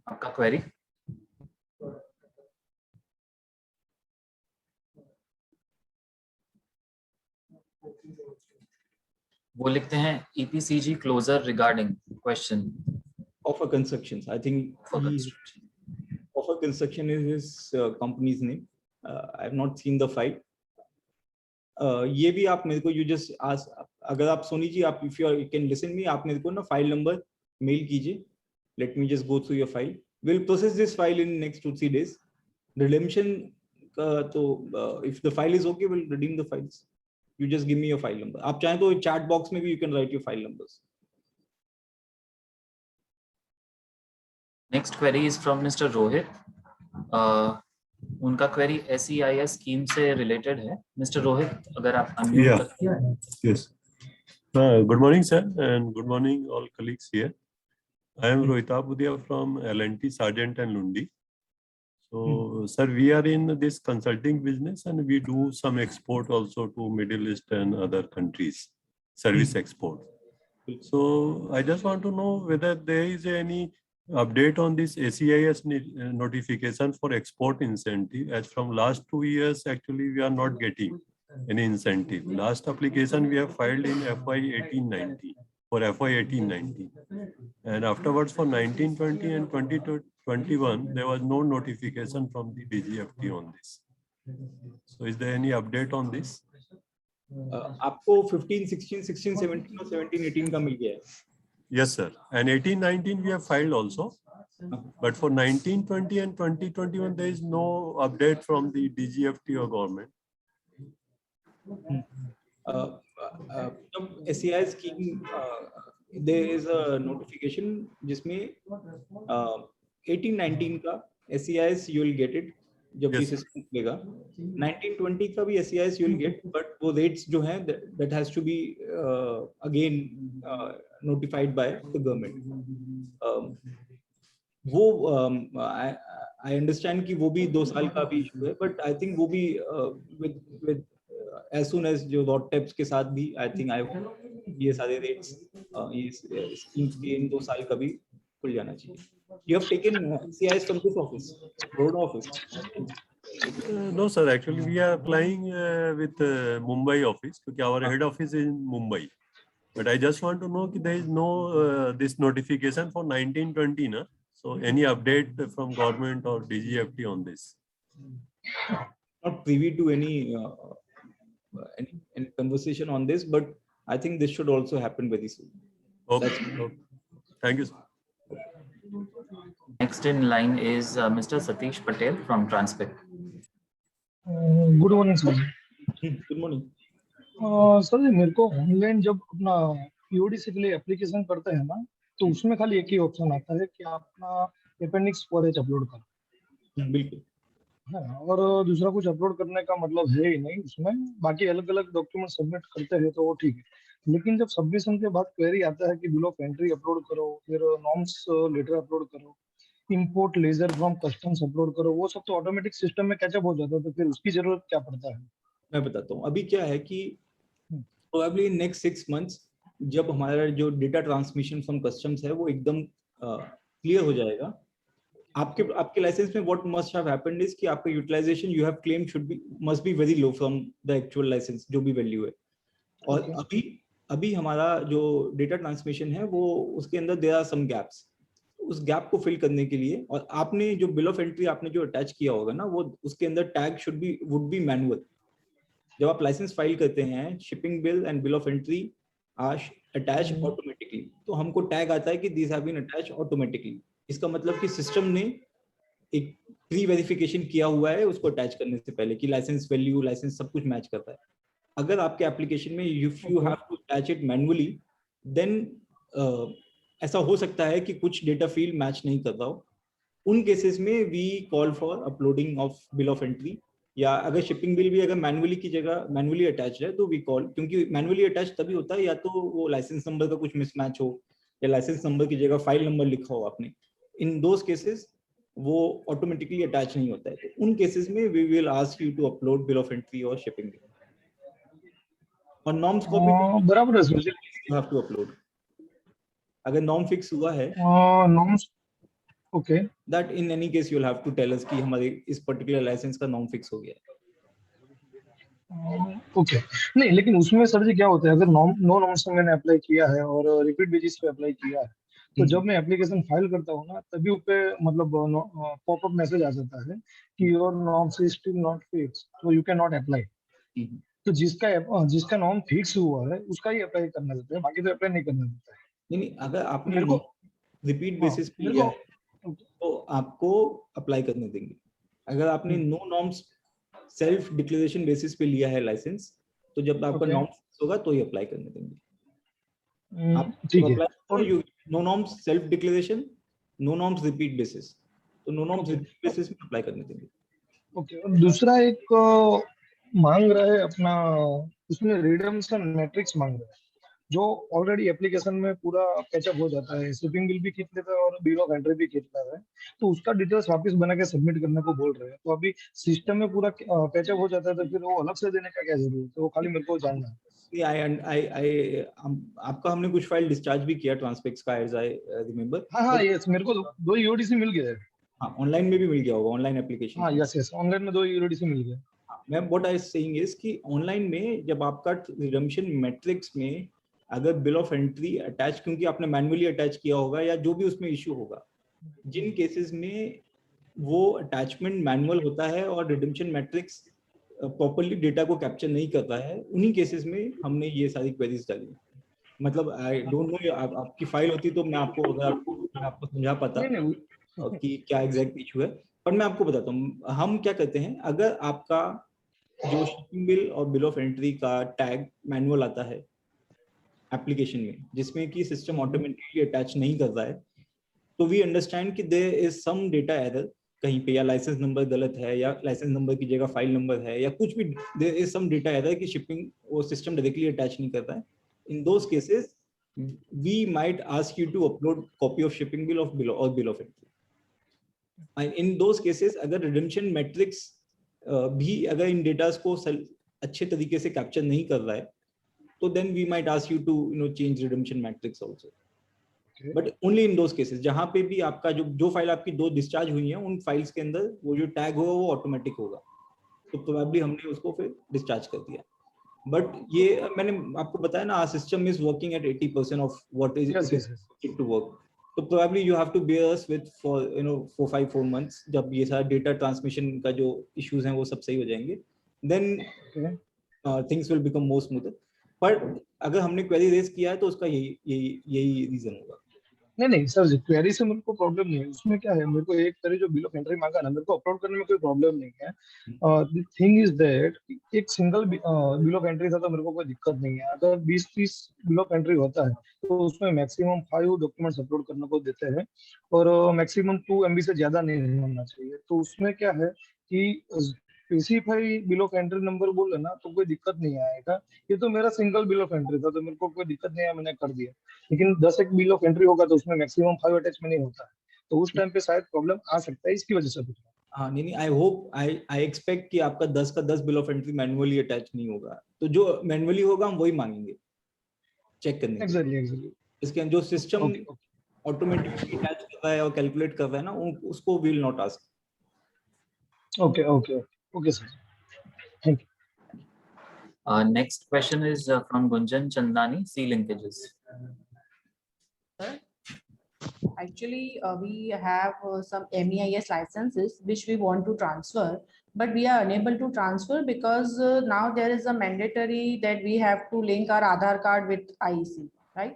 आपका क्वेरी? वो लिखते हैं EPCG closure regarding question. Offer Constructions. I think Offer Construction is his company's name. I have not seen the file. ये भी आप मेरे को you just ask, अगर आप सोनी जी आप if you can listen me, आप मेरे को ना फाइल नंबर मेल कीजिए. Let me just go through your file. We'll process this file in next 2-3 days. Redemption तो if the file is okay, we'll redeem the files. You just give me your file number. आप चाहें तो chat box में भी you can write your file numbers. Next query is from Mr. Rohit. उनका query SEIS scheme से related है. Mr. Rohit, अगर आप unmute करते Yes. Good morning, sir, and good morning, all colleagues here. I am Rohita Budia from L&T Sargent and Lundi. So, sir, we are in this consulting business and we do some export also to Middle East and other countries, service export. So, I just want to know whether there is any update on this SEIS notification for export incentive. As from last 2 years, actually, we are not getting any incentive. Last application we have filed in FY 18-19 for FY 18-19, and afterwards for 19-20 and 20-21 there was no notification from the DGFT on this. So is there any update on this? आपको 15, 16, 16, 17 और 17, 18 का मिल गया है? Yes, sir. And 18-19 we have filed also, but for 19-20 and 20-21 there is no update from the DGFT or government. SEIS scheme, there is a notification जिसमें 18-19 का SEIS you will get it जब भी system खुलेगा. 19-20 का भी SEIS you will get, but वो rates जो हैं that has to be again notified by the government. वो I understand कि वो भी 2 साल का भी issue है, but I think वो भी with as soon as जो dot tabs के साथ भी I think ये सारे rates ये schemes के इन 2 साल का भी खुल जाना चाहिए. You have taken SEIS from this office, Baroda office? No, sir. Actually, we are applying with Mumbai office because our head office is in Mumbai. But I just want to know that there is no this notification for 19-20, na? So any update from government or DGFT on this? Not privy to any conversation on this, but I think this should also happen very soon. Okay. Thank you, sir. Next in line is Mr. Satish Patel from Transpec. Good morning sir. Good morning sir ji, मेरे को online जब अपना PODC के लिए application करते हैं ना, तो उसमें खाली एक ही ऑप्शन आता है कि आप अपना अपेंडिक्स 4H अपलोड करो. बिल्कुल. है, और दूसरा कुछ अपलोड करने का मतलब है ही नहीं उसमें. बाकी अलग अलग डॉक्यूमेंट सबमिट करते हैं तो वो ठीक है, लेकिन जब सबमिशन के बाद क्वेरी आता है कि बिल ऑफ एंट्री अपलोड करो, फिर नॉर्म्स लेटर अपलोड करो, import ledger from customs upload करो, वो सब तो ऑटोमेटिक सिस्टम में कैचअप हो जाता है, तो फिर उसकी जरूरत क्या पड़ता है? मैं बताता हूँ अभी क्या है कि प्रोबेबली नेक्स्ट 6 months जब हमारा जो डेटा ट्रांसमिशन फ्रॉम कस्टम्स है वो एकदम क्लियर हो जाएगा, आपके लाइसेंस में what must have happened is कि आपका utilisation you have claim should be must be very low from the actual licence जो भी वैल्यू है। और अभी हमारा जो डेटा ट्रांसमिशन है वो उसके अंदर देयर आर सम गैप्स, उस गैप को फिल करने के लिए, और आपने जो बिल ऑफ एंट्री आपने जो अटैच किया होगा ना वो उसके अंदर टैग वुड बी मैनुअल। जब आप लाइसेंस फाइल करते हैं shipping bill and bill of entry are attach automatically, तो हमको टैग आता है कि this have been attach automatically. इसका मतलब कि सिस्टम ने एक प्री वेरिफिकेशन किया हुआ है उसको अटैच करने से पहले कि लाइसेंस वैल्यू लाइसेंस सब कुछ मैच करता है। अगर आपके एप्लीकेशन में if you have to attach it manually then ऐसा हो सकता है कि कुछ डेटा फील्ड मैच नहीं कर रहा हो। उन केसेस में we call for uploading of bill of entry, या अगर शिपिंग बिल भी अगर मैनुअली की जगह मैनुअली अटैच है तो वी कॉल, क्योंकि मैनुअली अटैच तभी होता है या तो वो लाइसेंस नंबर का कुछ मिसमैच हो या लाइसेंस नंबर की जगह फाइल नंबर लिखा हो आपने, इन दोस केसेस वो ऑटोमेटिकली अटैच नहीं होता है। तो उन केसेस में we will ask you to upload bill of entry और शिपिंग बिल, और नॉर्म्स कॉपी बराबर है sir, you have to upload. अगर नॉर्म फिक्स हुआ है norms okay, that in any case you will have to tell us कि हमारे इस पर्टिकुलर लाइसेंस का नॉर्म फिक्स हो गया है। ओके नहीं, लेकिन उसमें सर जी क्या होता है, अगर नो नॉर्म्स में मैंने अप्लाई किया है और रिपीट बेसिस पे अप्लाई किया है, तो जब मैं एप्लीकेशन फाइल करता हूँ ना तभी ऊपर मतलब पॉपअप मैसेज आ जाता है कि your norms is still not fix so you can not apply. तो जिसका नॉर्म फिक्स हुआ है उसका ही अप्लाई करना देता है, बाकी तो अप्लाई नहीं करना देता है। नहीं, अगर आपने मेरे को रिपीट बेसिस पे लिया है तो आपको अप्लाई करने देंगे। अगर आपने no norms self declaration basis पे लिया है लाइसेंस, तो जब आपका नॉर्म फिक्स होगा तो ही अप्लाई करने देंगे। आप ठीक है, और no norms self declaration, no norms repeat basis, तो नो नॉर्म्स रिपीट बेसिस में अप्लाई करने देंगे। ओके, और दूसरा एक मांग रहा है अपना, उसमें रिडम्पशन मैट्रिक्स मांग रहा है जो ऑलरेडी एप्लीकेशन में पूरा पैचअप हो जाता है, शिपिंग बिल भी खींच लेता है और बिल ऑफ एंट्री भी खींच लेता है, तो उसका डिटेल्स वापस बना के सबमिट करने को बोल रहे हैं। तो अभी सिस्टम में पूरा पैचअप हो जाता है तो फिर वो अलग से देने का क्या जरूरत है, वो खाली मेरे को जानना है। आपका हमने कुछ फाइल डिस्चार्ज भी किया ट्रांसपेक्स का, एज आई रिमेंबर। हाँ यस, मेरे को 2 ईओडीसी मिल गया है। हाँ, ऑनलाइन में भी मिल गया होगा, ऑनलाइन एप्लीकेशन। हाँ यस, ऑनलाइन में 2 ईओडीसी मिल गया। मैं व्हाट आई सेइंग इज कि ऑनलाइन में जब आपका रिडम्पशन मैट्रिक्स में अगर बिल ऑफ एंट्री अटैच, क्योंकि आपने मैनुअली अटैच किया होगा या जो भी उसमें इश्यू होगा, जिन केसेस में वो अटैचमेंट मैनुअल होता है और रिडम्पशन मैट्रिक्स प्रॉपर्ली डेटा को कैप्चर नहीं करता है, उन्हीं केसेस में हमने ये सारी क्वेरीज डाली। मतलब आई डोंट नो, आपकी फाइल होती तो मैं आपको समझा पाता कि क्या एग्जैक्ट इशू है, पर मैं आपको बताता हूँ हम क्या करते हैं। अगर आपका जो शिपिंग बिल और बिल ऑफ एंट्री का टैग मैनुअल आता है एप्लीकेशन में, जिसमें कि सिस्टम ऑटोमेटिकली अटैच नहीं कर रहा है, तो वी अंडरस्टैंड कि there is some data error कहीं पे, या लाइसेंस नंबर गलत है, या लाइसेंस नंबर की जगह फाइल नंबर है, या कुछ भी, there is some data error कि शिपिंग वो सिस्टम डायरेक्टली अटैच नहीं कर रहा है। In those cases we might ask you to upload copy of shipping bill और bill of entry. In those cases अगर रिडम्पशन मैट्रिक्स भी अगर इन डेटास को अच्छे तरीके से कैप्चर नहीं कर रहा है, तो then we might ask you to change redemption matrix also, but only in those cases जहां पे भी आपका जो फाइल आपकी 2 डिस्चार्ज हुई हैं, उन फाइल्स के अंदर वो जो टैग होगा वो ऑटोमेटिक होगा, तो प्रोबेबली हमने उसको फिर डिस्चार्ज कर दिया। बट ये मैंने आपको बताया ना, our system is working at 80% of what is to work, तो probably you have to bear us with for 4 months, जब ये सारा डेटा ट्रांसमिशन का जो इश्यूज हैं वो सब सही हो जाएंगे, then things will become more smoother। पर अगर हमने क्वेरी रेज किया है तो उसका यही रीजन होगा। नहीं सर जी, क्वेरी से मेरे को प्रॉब्लम नहीं है। उसमें क्या है, मेरे को एक तरह जो बिल ऑफ एंट्री मांगा ना, मेरे को अपलोड करने में कोई प्रॉब्लम नहीं है। द थिंग इज दैट एक सिंगल बिल ऑफ एंट्री था तो मेरे को कोई दिक्कत नहीं है। अगर 20-30 बिल ऑफ एंट्री होता है तो उसमें मैक्सिमम 5 डॉक्यूमेंट्स अपलोड करने को देते हैं और मैक्सिमम 2 MB से ज्यादा नहीं होना चाहिए। तो उसमें क्या है कि specify bill of entry number बोले ना तो कोई दिक्कत नहीं आएगा। ये तो मेरा सिंगल बिल ऑफ एंट्री था तो मेरे को कोई दिक्कत नहीं है, मैंने कर दिया। लेकिन 10 एक बिल ऑफ एंट्री होगा तो उसमें मैक्सिमम 5 अटैचमेंट नहीं होता है, तो उस टाइम पे शायद प्रॉब्लम आ सकता है, इसकी वजह से। हाँ नहीं, आई होप, आई एक्सपेक्ट कि आपका 10 का 10 bill of entry manually attach नहीं होगा, तो जो मैनुअली होगा हम वही मांगेंगे चेक करने के लिए। एग्जैक्टली इसके जो सिस्टम ऑटोमेटिकली अटैच कर रहा है और कैलकुलेट कर रहा है ना, उसको we will not ask. Okay sir, thank you. Next question is from Gunjan Chandani, C linkages. Actually, we have some MEIS licenses which we want to transfer, but we are unable to transfer because now there is a mandatory that we have to link our Aadhaar card with IEC, right?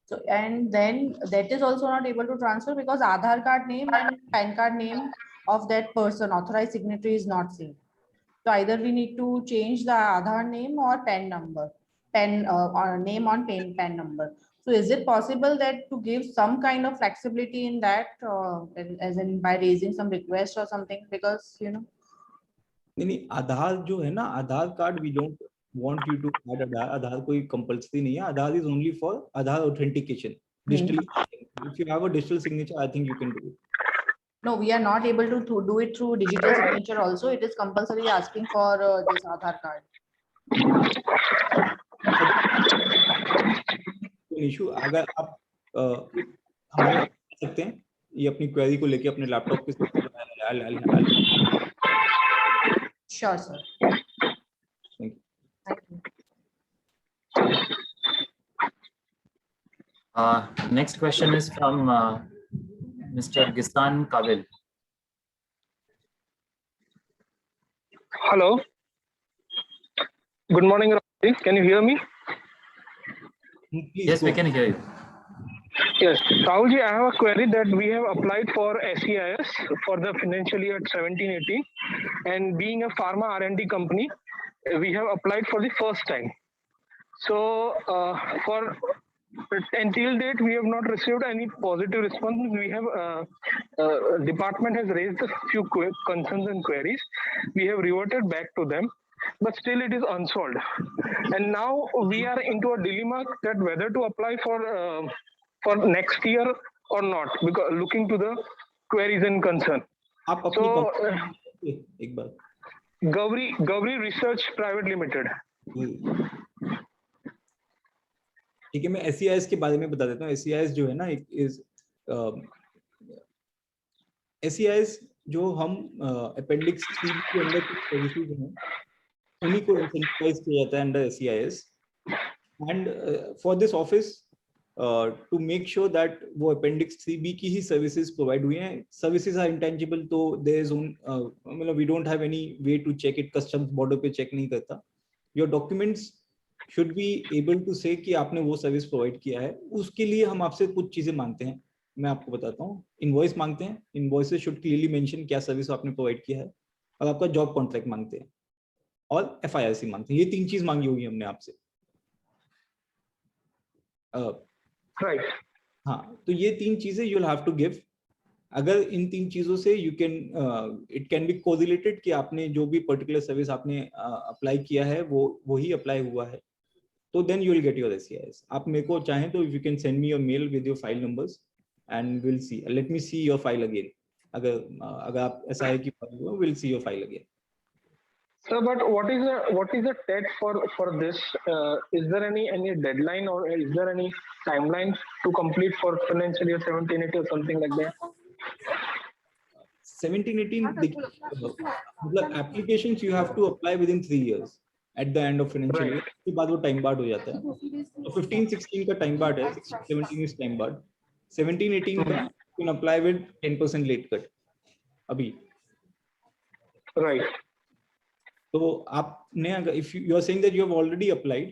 So, and then that is also not able to transfer because Aadhaar card name and PAN card name of that person, authorized signatory, is not same. So either we need to change the Aadhaar name or PAN number, or name on PAN number. So is it possible that to give some kind of flexibility in that, as in by raising some request or something, because you know? नहीं, आधार जो है ना, Aadhaar card we don't want you to add Aadhaar. Aadhaar कोई compulsory नहीं है, Aadhaar is only for Aadhaar authentication digitally. If you have a digital signature, I think you can do it. No, we are not able to do it through digital signature also. It is compulsory asking for this Aadhaar card. Issue अगर आप हमें सकते हैं ये अपनी query को लेके अपने लैपटॉप पे। Sure, sir. Thank you. Thank you. Next question is from Mr. Gistan Kavil. Hello. Good morning, Rahul. Can you hear me? Please yes, go. We can hear you. Yes, Rahulji, I have a query that we have applied for SEIS for the financial year 17-18, and being a pharma R&D company, we have applied for the first time. So until date, we have not received any positive response. We have department has raised a few concerns and queries. We have reverted back to them, but still it is unsolved. And now we are into a dilemma that whether to apply for next year or not, because looking to the queries and concern. So एक बार Gowri Research Private Limited. ठीक है, मैं SEIS के बारे में बता देता हूँ। SEIS जो है ना, SEIS जो हम अपेंडिक्स 3 के अंदर कुछ सर्विसेज हैं उन्हीं को इंसेंटिवाइज किया जाता है under SEIS। And for this office to make sure that वो अपेंडिक्स 3B की ही सर्विसेज प्रोवाइड हुई हैं। सर्विसेज आर इंटेंजिबल, तो देयर इज मतलब we don't have any way to check it. Customs border पे चेक नहीं करता। Your documents should be able to say कि आपने वो सर्विस प्रोवाइड किया है। उसके लिए हम आपसे कुछ चीजें मांगते हैं, मैं आपको बताता हूँ। इनवॉइस मांगते हैं, इनवॉइसेस शुड क्लियरली मेंशन क्या सर्विस आपने प्रोवाइड किया है, और आपका जॉब कॉन्ट्रैक्ट मांगते हैं, और FIRC मांगते हैं। ये 3 चीज मांगी होगी हमने आपसे। राइट। हाँ, तो ये 3 चीजें you will have to give. अगर इन 3 चीजों से you can it can be correlated कि आपने जो भी पर्टिकुलर सर्विस आपने अप्लाई किया है वो ही अप्लाई हुआ है, तो then you will get your SEIS। आप मेरे को चाहें तो you can send me your mail with your file numbers and will see, let me see your file again. अगर आप ऐसा है कि will see your file again. Sir, but what is the TET for this? Is there any deadline, or is there any timeline to complete for financial year 17-18 or something like that? 17-18 मतलब applications you have to apply within 3 years at the end of financial year। उसके बाद वो time barred हो जाता है। तो 15-16 का time barred है, 16-17 इज टाइम बार्ड। 17-18 का you can apply with 10% late cut अभी। Right. तो आपने अगर if you are saying that you have already applied,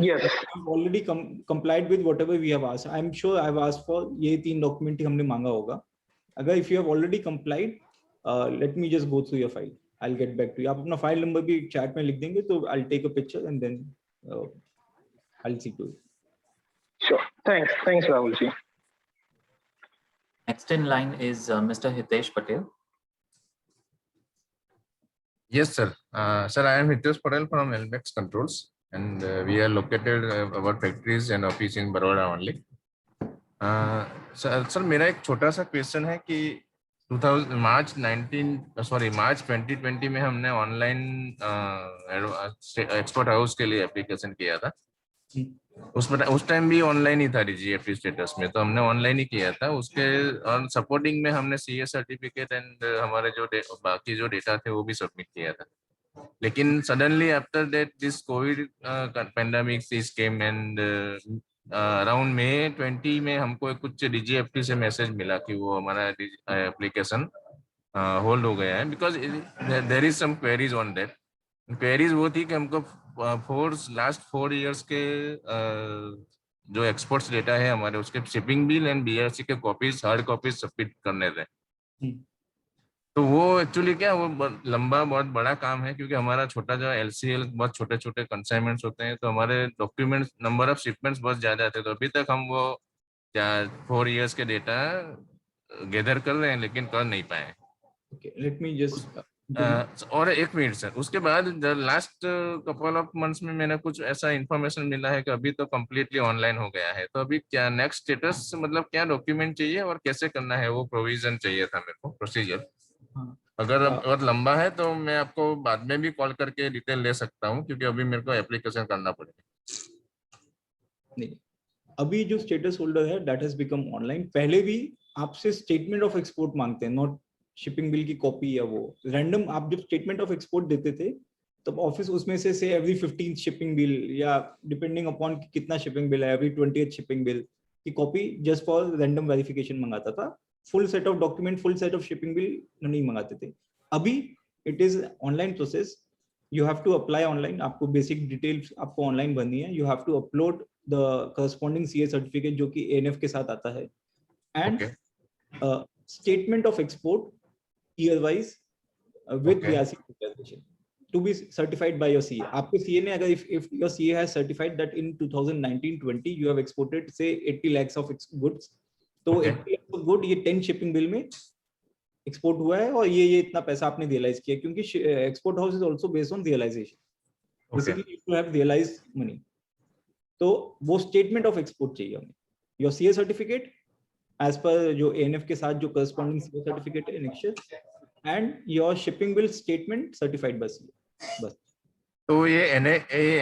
yes, you have already complied with whatever we have asked. I'm sure I have asked for ये 3 document ही हमने मांगा होगा। अगर if you have already complied, let me just go through your file. I'll get back to you. आप अपना file number भी chat में लिख देंगे तो I'll take a picture and then I'll see to it. Sure. Thanks Rahul ji. Next in line is Mr. Hitesh Patel. Yes, sir. Sir, I am Hitesh Patel from LMX Controls, and we are located our factories and office in Baroda only. Sir, मेरा एक छोटा सा question है कि मार्च 2020 में हमने online export house के लिए एप्लीकेशन किया था। उस टाइम भी ऑनलाइन ही था DGFT स्टेटस में, तो हमने ऑनलाइन ही किया था। उसके और सपोर्टिंग में हमने CA सर्टिफिकेट एंड हमारे जो बाकी जो डेटा थे वो भी सबमिट किया था। लेकिन suddenly after that this Covid pandemic this came and around May 20 में हमको कुछ DGFT से मैसेज मिला कि वो हमारा एप्लीकेशन होल्ड हो गया है, because there is some queries on that. Queries वो थी कि हमको लास्ट 4 इयर्स के जो एक्सपोर्ट्स डेटा है हमारे, उसके शिपिंग बिल एंड BRC के कॉपीज, हार्ड कॉपीज सबमिट करने थे। तो वो एक्चुअली क्या, वो लंबा बहुत बड़ा काम है, क्योंकि हमारा छोटा जो LCL बहुत छोटे छोटे कंसाइनमेंट्स होते हैं, तो हमारे डॉक्यूमेंट्स, नंबर ऑफ शिपमेंट्स बहुत ज्यादा आते हैं। तो अभी तक हम वो 4 इयर्स के डेटा गैदर कर रहे हैं, लेकिन कर नहीं पाए। लेट मी जस्ट और एक मिनट सर, उसके बाद लास्ट कपल ऑफ मंथ्स में मैंने कुछ ऐसा इंफॉर्मेशन मिला है कि अभी तो कम्प्लीटली ऑनलाइन हो गया है। तो अभी क्या नेक्स्ट स्टेटस, मतलब क्या डॉक्यूमेंट चाहिए और कैसे करना है, वो प्रोविजन चाहिए था मेरे को, प्रोसीजर। अगर बहुत लंबा है तो मैं आपको बाद में भी कॉल करके डिटेल ले सकता हूँ, क्योंकि अभी मेरे को एप्लीकेशन करना पड़ेगा। नहीं, अभी जो स्टेटस होल्डर है दैट हैज बिकम ऑनलाइन। पहले भी आपसे स्टेटमेंट ऑफ एक्सपोर्ट मांगते हैं, नॉट शिपिंग बिल की कॉपी या वो रैंडम। आप जब स्टेटमेंट ऑफ एक्सपोर्ट देते थे तब ऑफिस उसमें से एवरी 15th शिपिंग बिल या डिपेंडिंग अपॉन कितना शिपिंग बिल है, एवरी 20th शिपिंग बिल की copy just for random verification मंगाता था। Full set of document, full set of shipping bill नहीं मंगाते थे। अभी it is online process, you have to apply online. आपको बेसिक डिटेल्स आपको ऑनलाइन भरनी है। You have to upload the corresponding CA certificate जो कि ANF के साथ आता है, and statement of export year wise with BRC declaration to be certified by your CA. आपके CA ने अगर if your CA has certified that in 2019-20 you have exported say 80 lakhs of goods, तो 80 lakhs of good ये 10 shipping bill में export हुआ है और ये इतना पैसा आपने रियलाइज किया, क्योंकि export house is also based on realisation, basically you have realised money. तो वो स्टेटमेंट ऑफ एक्सपोर्ट चाहिए हमें, your CA certificate as per जो ANF के साथ जो करस्पॉन्डिंग CA सर्टिफिकेट है next, and your shipping bill statement certified by CA, बस। तो ये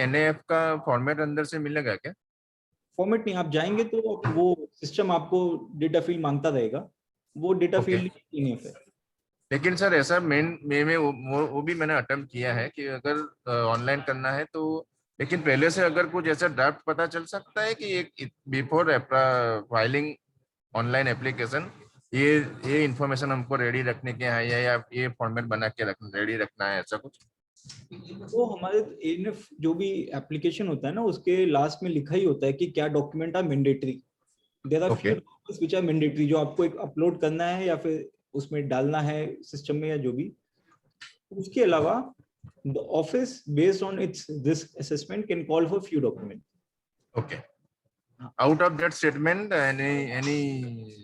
NAF का फॉर्मेट अंदर से मिलेगा क्या? फॉर्मेट नहीं, आप जाएंगे तो वो सिस्टम आपको डेटा फील्ड मांगता रहेगा, वो डेटा फील्ड NAF है। लेकिन सर ऐसा में वो भी मैंने अटेम्प्ट किया है कि अगर ऑनलाइन करना है तो, लेकिन पहले से अगर कुछ ऐसा ड्राफ्ट पता चल सकता है कि बिफोर फाइलिंग ऑनलाइन एप्लीकेशन ये इंफॉर्मेशन हमको रेडी रखने के है, या ये फॉर्मेट बना के रेडी रखना है, ऐसा कुछ? वो हमारे ANF जो भी एप्लीकेशन होता है ना, उसके लास्ट में लिखा ही होता है कि क्या document are mandatory. There are few documents which are mandatory, जो आपको एक अपलोड करना है या फिर उसमें डालना है सिस्टम में या जो भी। उसके अलावा the office based on its risk assessment can call for few documents. Okay. Out of that statement, any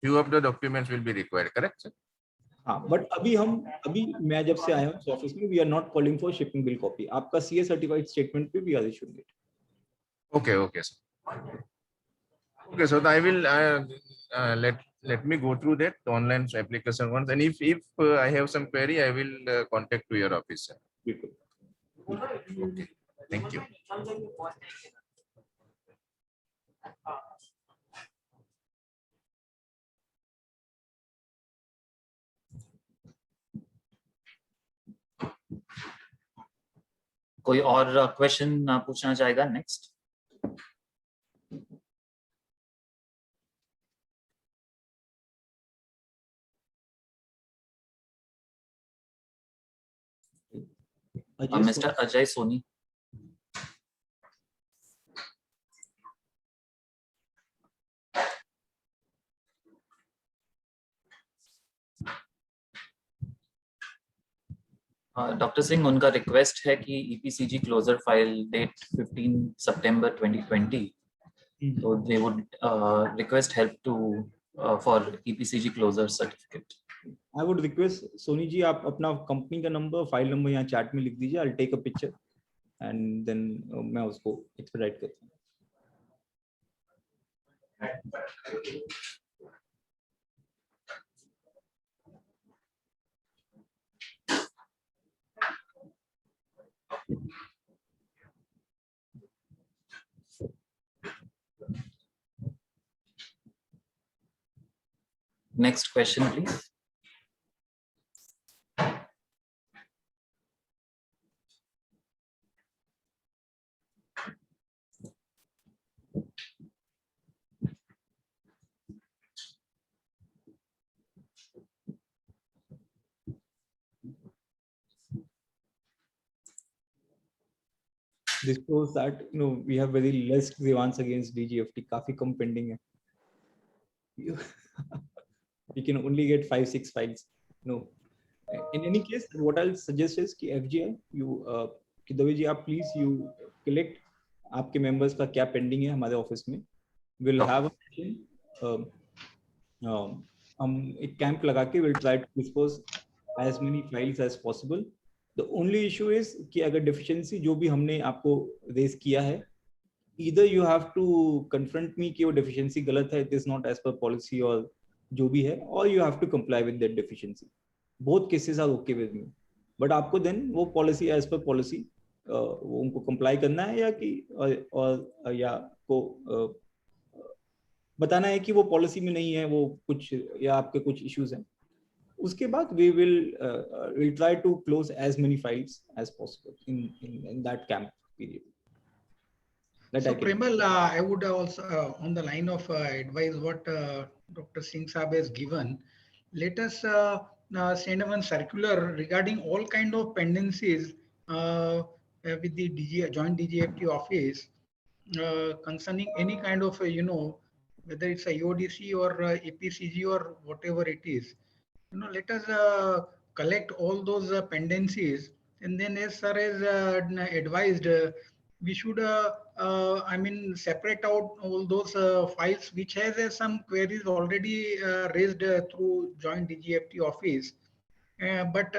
few of the documents will be required, correct sir? हाँ, बट अभी मैं जब से आया हूँ इस ऑफिस में, we are not calling for shipping bill copy. आपका CA सर्टिफाइड स्टेटमेंट पे we are issuing it. Okay sir. Okay, so I will let me go through that online application once, and if I have some query, I will contact to your office, sir. Okay, thank you. कोई और question पूछना चाहेगा next? Mister Ajay Soni. Doctor Singh, उनका request है कि EPCG closure file date 15 सितंबर 2020, तो they would request help to for EPCG closure certificate. I would request Soni ji, आप अपना कंपनी का नंबर, फाइल नंबर यहाँ चैट में लिख दीजिए। I'll take a picture and then मैं उसको एक्सपेडाइट करता हूँ। Next question, please. This shows that we have very less grievance against DGFT. काफी कम pending है. We can only get 5-6 files. No. In any case, what I'll suggest is कि FGI, कि दवे जी आप please you collect आपके members का क्या pending है हमारे office में. We'll have a session. हम एक camp लगा के we'll try to dispose as many files as possible. The only issue is कि अगर deficiency जो भी हमने आपको raise किया है, either you have to confront me कि वो deficiency गलत है, it is not as per policy और जो भी है, or you have to comply with that deficiency. Both cases are okay with me. But आपको then वो policy as per policy वो उनको comply करना है या कि और या को बताना है कि वो policy में नहीं है, वो कुछ या आपके कुछ issues हैं. उसके बाद we will try to close as many files as possible in that camp period. So Premal, I would also on the line of advise what Dr. Singh Saab has given. Let us send one circular regarding all kind of pendencies with the joint DGFT office concerning any kind of whether it's a EODC or APCG or whatever it is. Let us collect all those pendencies, and then as sir has advised, we should separate out all those files which has some queries already raised through joint DGFT office, but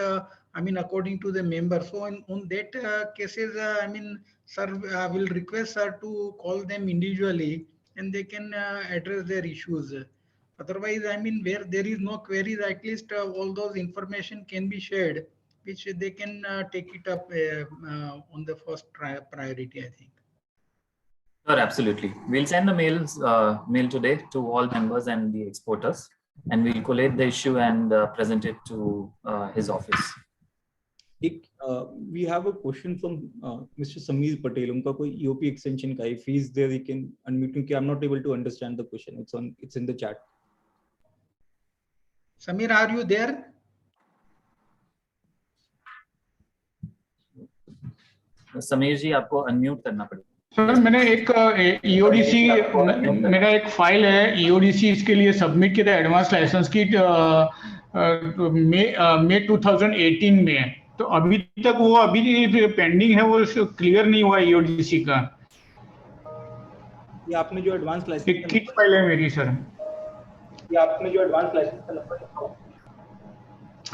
according to the member. So on that cases, sir will request sir to call them individually and they can address their issues. Otherwise, where there is no queries, at least all those information can be shared, which they can take it up on the first priority, I think. Sure, absolutely. We'll send the mail today to all members and the exporters, and we'll collate the issue and present it to his office. We have a question from Mr. Sameer Patel. उनका कोई EOP extension का, if he is there, he can unmute him. I'm not able to understand the question. It's in the chat. Sameer, are you there? Sameer जी आपको unmute करना पड़ेगा. Sir मैंने एक EODC मेरा एक फाइल है EODC इसके लिए सबमिट किया था एडवांस लाइसेंस की मई 2018 में. तो अभी तक वो अभी पेंडिंग है, वो क्लियर नहीं हुआ EODC का. ये आपने जो एडवांस लाइसेंस किट फाइल है मेरी सर. ये आपने जो एडवांस लाइसेंस का नंबर.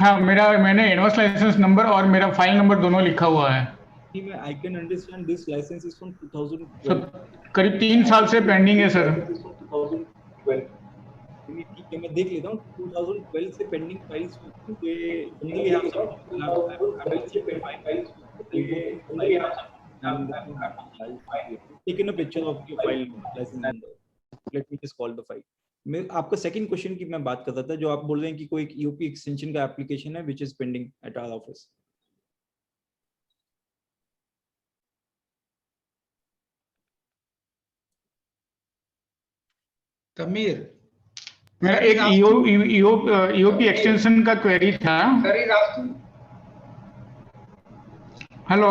हाँ मैंने एडवांस लाइसेंस नंबर और मेरा फाइल नंबर दोनों लिखा हुआ है. I can understand this license is from 2012. Sir करीब 3 साल से पेंडिंग है सर. 2012. ठीक है मैं देख लेता हूँ 2012 से pending files taken a picture of your file license number. Let me just call the file. मैं आपका सेकंड क्वेश्चन की मैं बात कर रहा था जो आप बोल रहे हैं कि कोई एक EOP एक्सटेंशन का एप्लीकेशन है which is pending at our office. तमीर, मेरा एक EOP एक्सटेंशन का क्वेरी था. हेलो.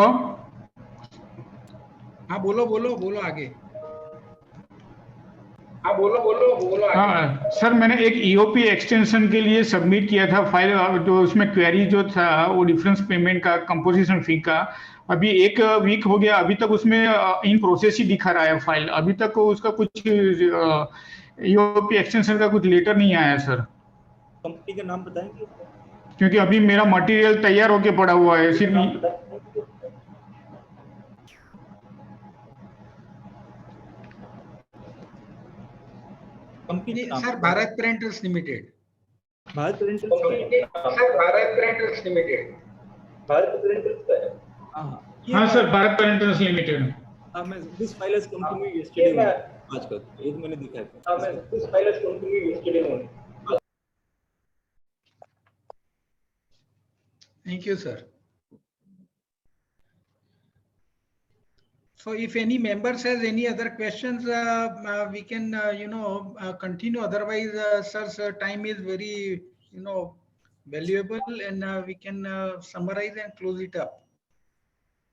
हाँ बोलो आगे. हाँ सर मैंने एक EOP एक्सटेंशन के लिए सबमिट किया था फाइल, जो उसमें क्वेरी जो था वो डिफरेंस पेमेंट का कंपोजिशन फी का. अभी 1 वीक हो गया, अभी तक उसमें इन प्रोसेस ही दिखा रहा है फाइल. अभी तक उसका कुछ EOP एक्सटेंशन का कुछ लेटर नहीं आया सर. कंपनी का नाम बताएंगे? क्योंकि अभी मेरा मटेरियल तैयार होके पड़ा हुआ है. सिर्फ company sir Bharat printers limited. Bharat printers का है. हाँ सर भारत प्रिंटर्स लिमिटेड. मैं this file has come to me yesterday. आज का एक मैंने दिखा था. मैं this file has come to me yesterday. Thank you, sir. So if any members has any other questions, we can, continue. Otherwise, sir's time is very, valuable, and we can summarize and close it up.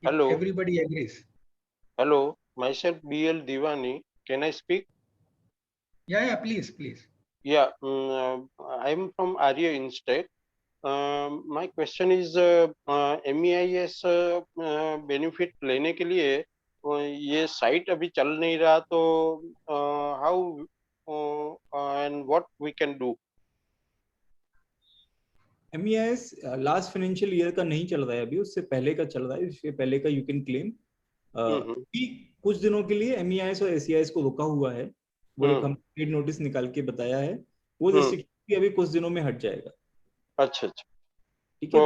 If Hello. everybody agrees. Hello, myself BL Divani. Can I speak? Yeah, please, please. Yeah, I'm from Arya Instech. My question is MEIS benefit लेने के लिए ये site अभी चल नहीं रहा, तो how and what we can do? MEIS last financial year का नहीं चल रहा है अभी, उससे पहले का चल रहा है, इससे पहले का यू कैन क्लेम। कुछ दिनों के लिए MEIS और SEIS को रुका हुआ है, वो एक हम नोटिस निकाल के बताया है, वो रिस्ट्रिक्शन अभी कुछ दिनों में हट जाएगा। अच्छा अच्छा, तो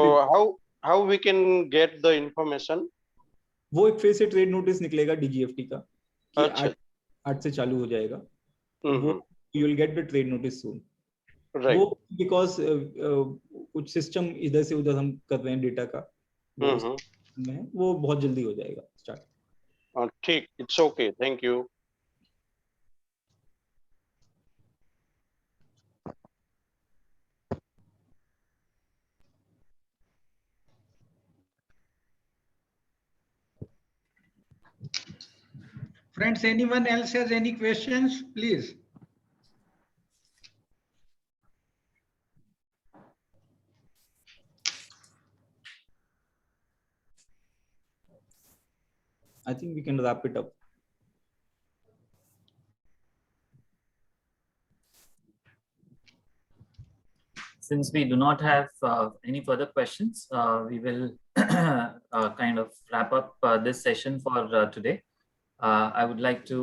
how we can get the information? वो एक फिर से ट्रेड नोटिस निकलेगा DGFT का कि अच्छा, 8 से चालू हो जाएगा, वो you will get the trade notice soon. Right, वो बिकॉज कुछ सिस्टम इधर से उधर हम कर रहे हैं डेटा का, वो बहुत जल्दी हो जाएगा स्टार्ट। ठीक, it's okay, thank you. Friends, anyone else has any questions, please? I think we can wrap it up. Since we do not have any further questions, we will kind of wrap up this session for today. I would like to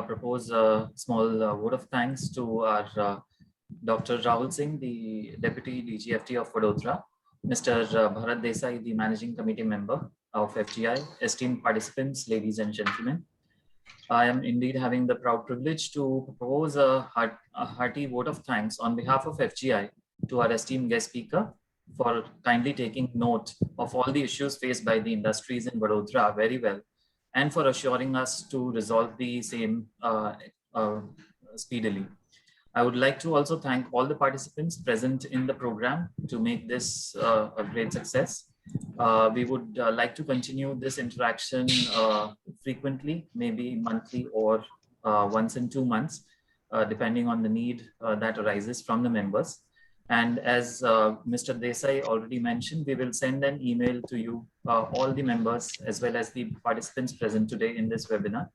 propose a small vote of thanks to our Dr. Rahul Singh, the Deputy DGFT of Vadodara, Mr. Bharat Desai, the Managing Committee Member of FGI, esteemed participants, ladies and gentlemen. I am indeed having the proud privilege to propose a hearty vote of thanks on behalf of FGI to our esteemed guest speaker for kindly taking note of all the issues faced by the industries in Vadodara very well, and for assuring us to resolve the same speedily. I would like to also thank all the participants present in the program to make this a great success. We would like to continue this interaction frequently, maybe monthly or once in 2 months, depending on the need that arises from the members. And as Mr. Desai already mentioned, we will send an email to you, all the members, as well as the participants present today in this webinar,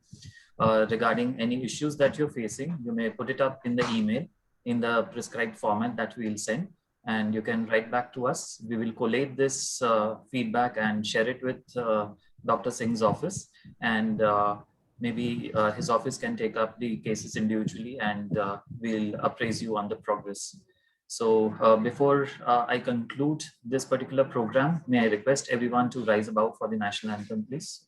regarding any issues that you're facing. You may put it up in the email in the prescribed format that we'll send, and you can write back to us. We will collate this feedback and share it with Dr. Singh's office, and maybe his office can take up the cases individually, and we'll appraise you on the progress. So before I conclude this particular program, may I request everyone to rise above for the national anthem, please.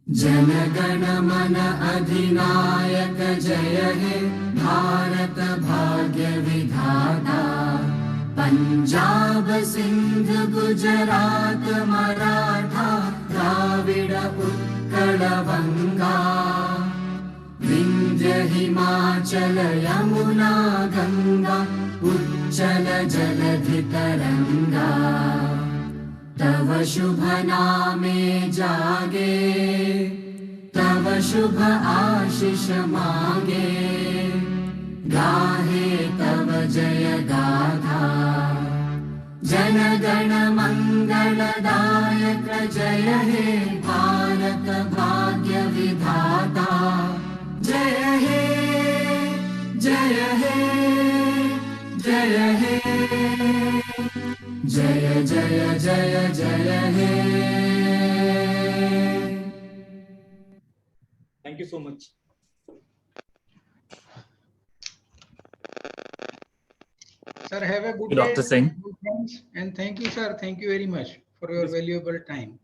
Jana Gana मन अधिनायक जय हे भारत भाग्य विधाता, पंजाब सिंध गुजरात मराठा द्राविड़ उत्कल बंगा, विंध्य हिमाचल यमुना गंगा उच्चल जलधि तरंगा, तव शुभ नामे जागे, तव शुभ आशीष मांगे, गाहे तव जय गाथा, जन गण मंगलदायक जय हे भारत भाग्य विधाता, जय हे जय हे जय हे जय जय जय जय हे Thank you so much. Sir, have a good Dr. day, Singh. good friends, and thank you, sir. Thank you very much for your valuable time.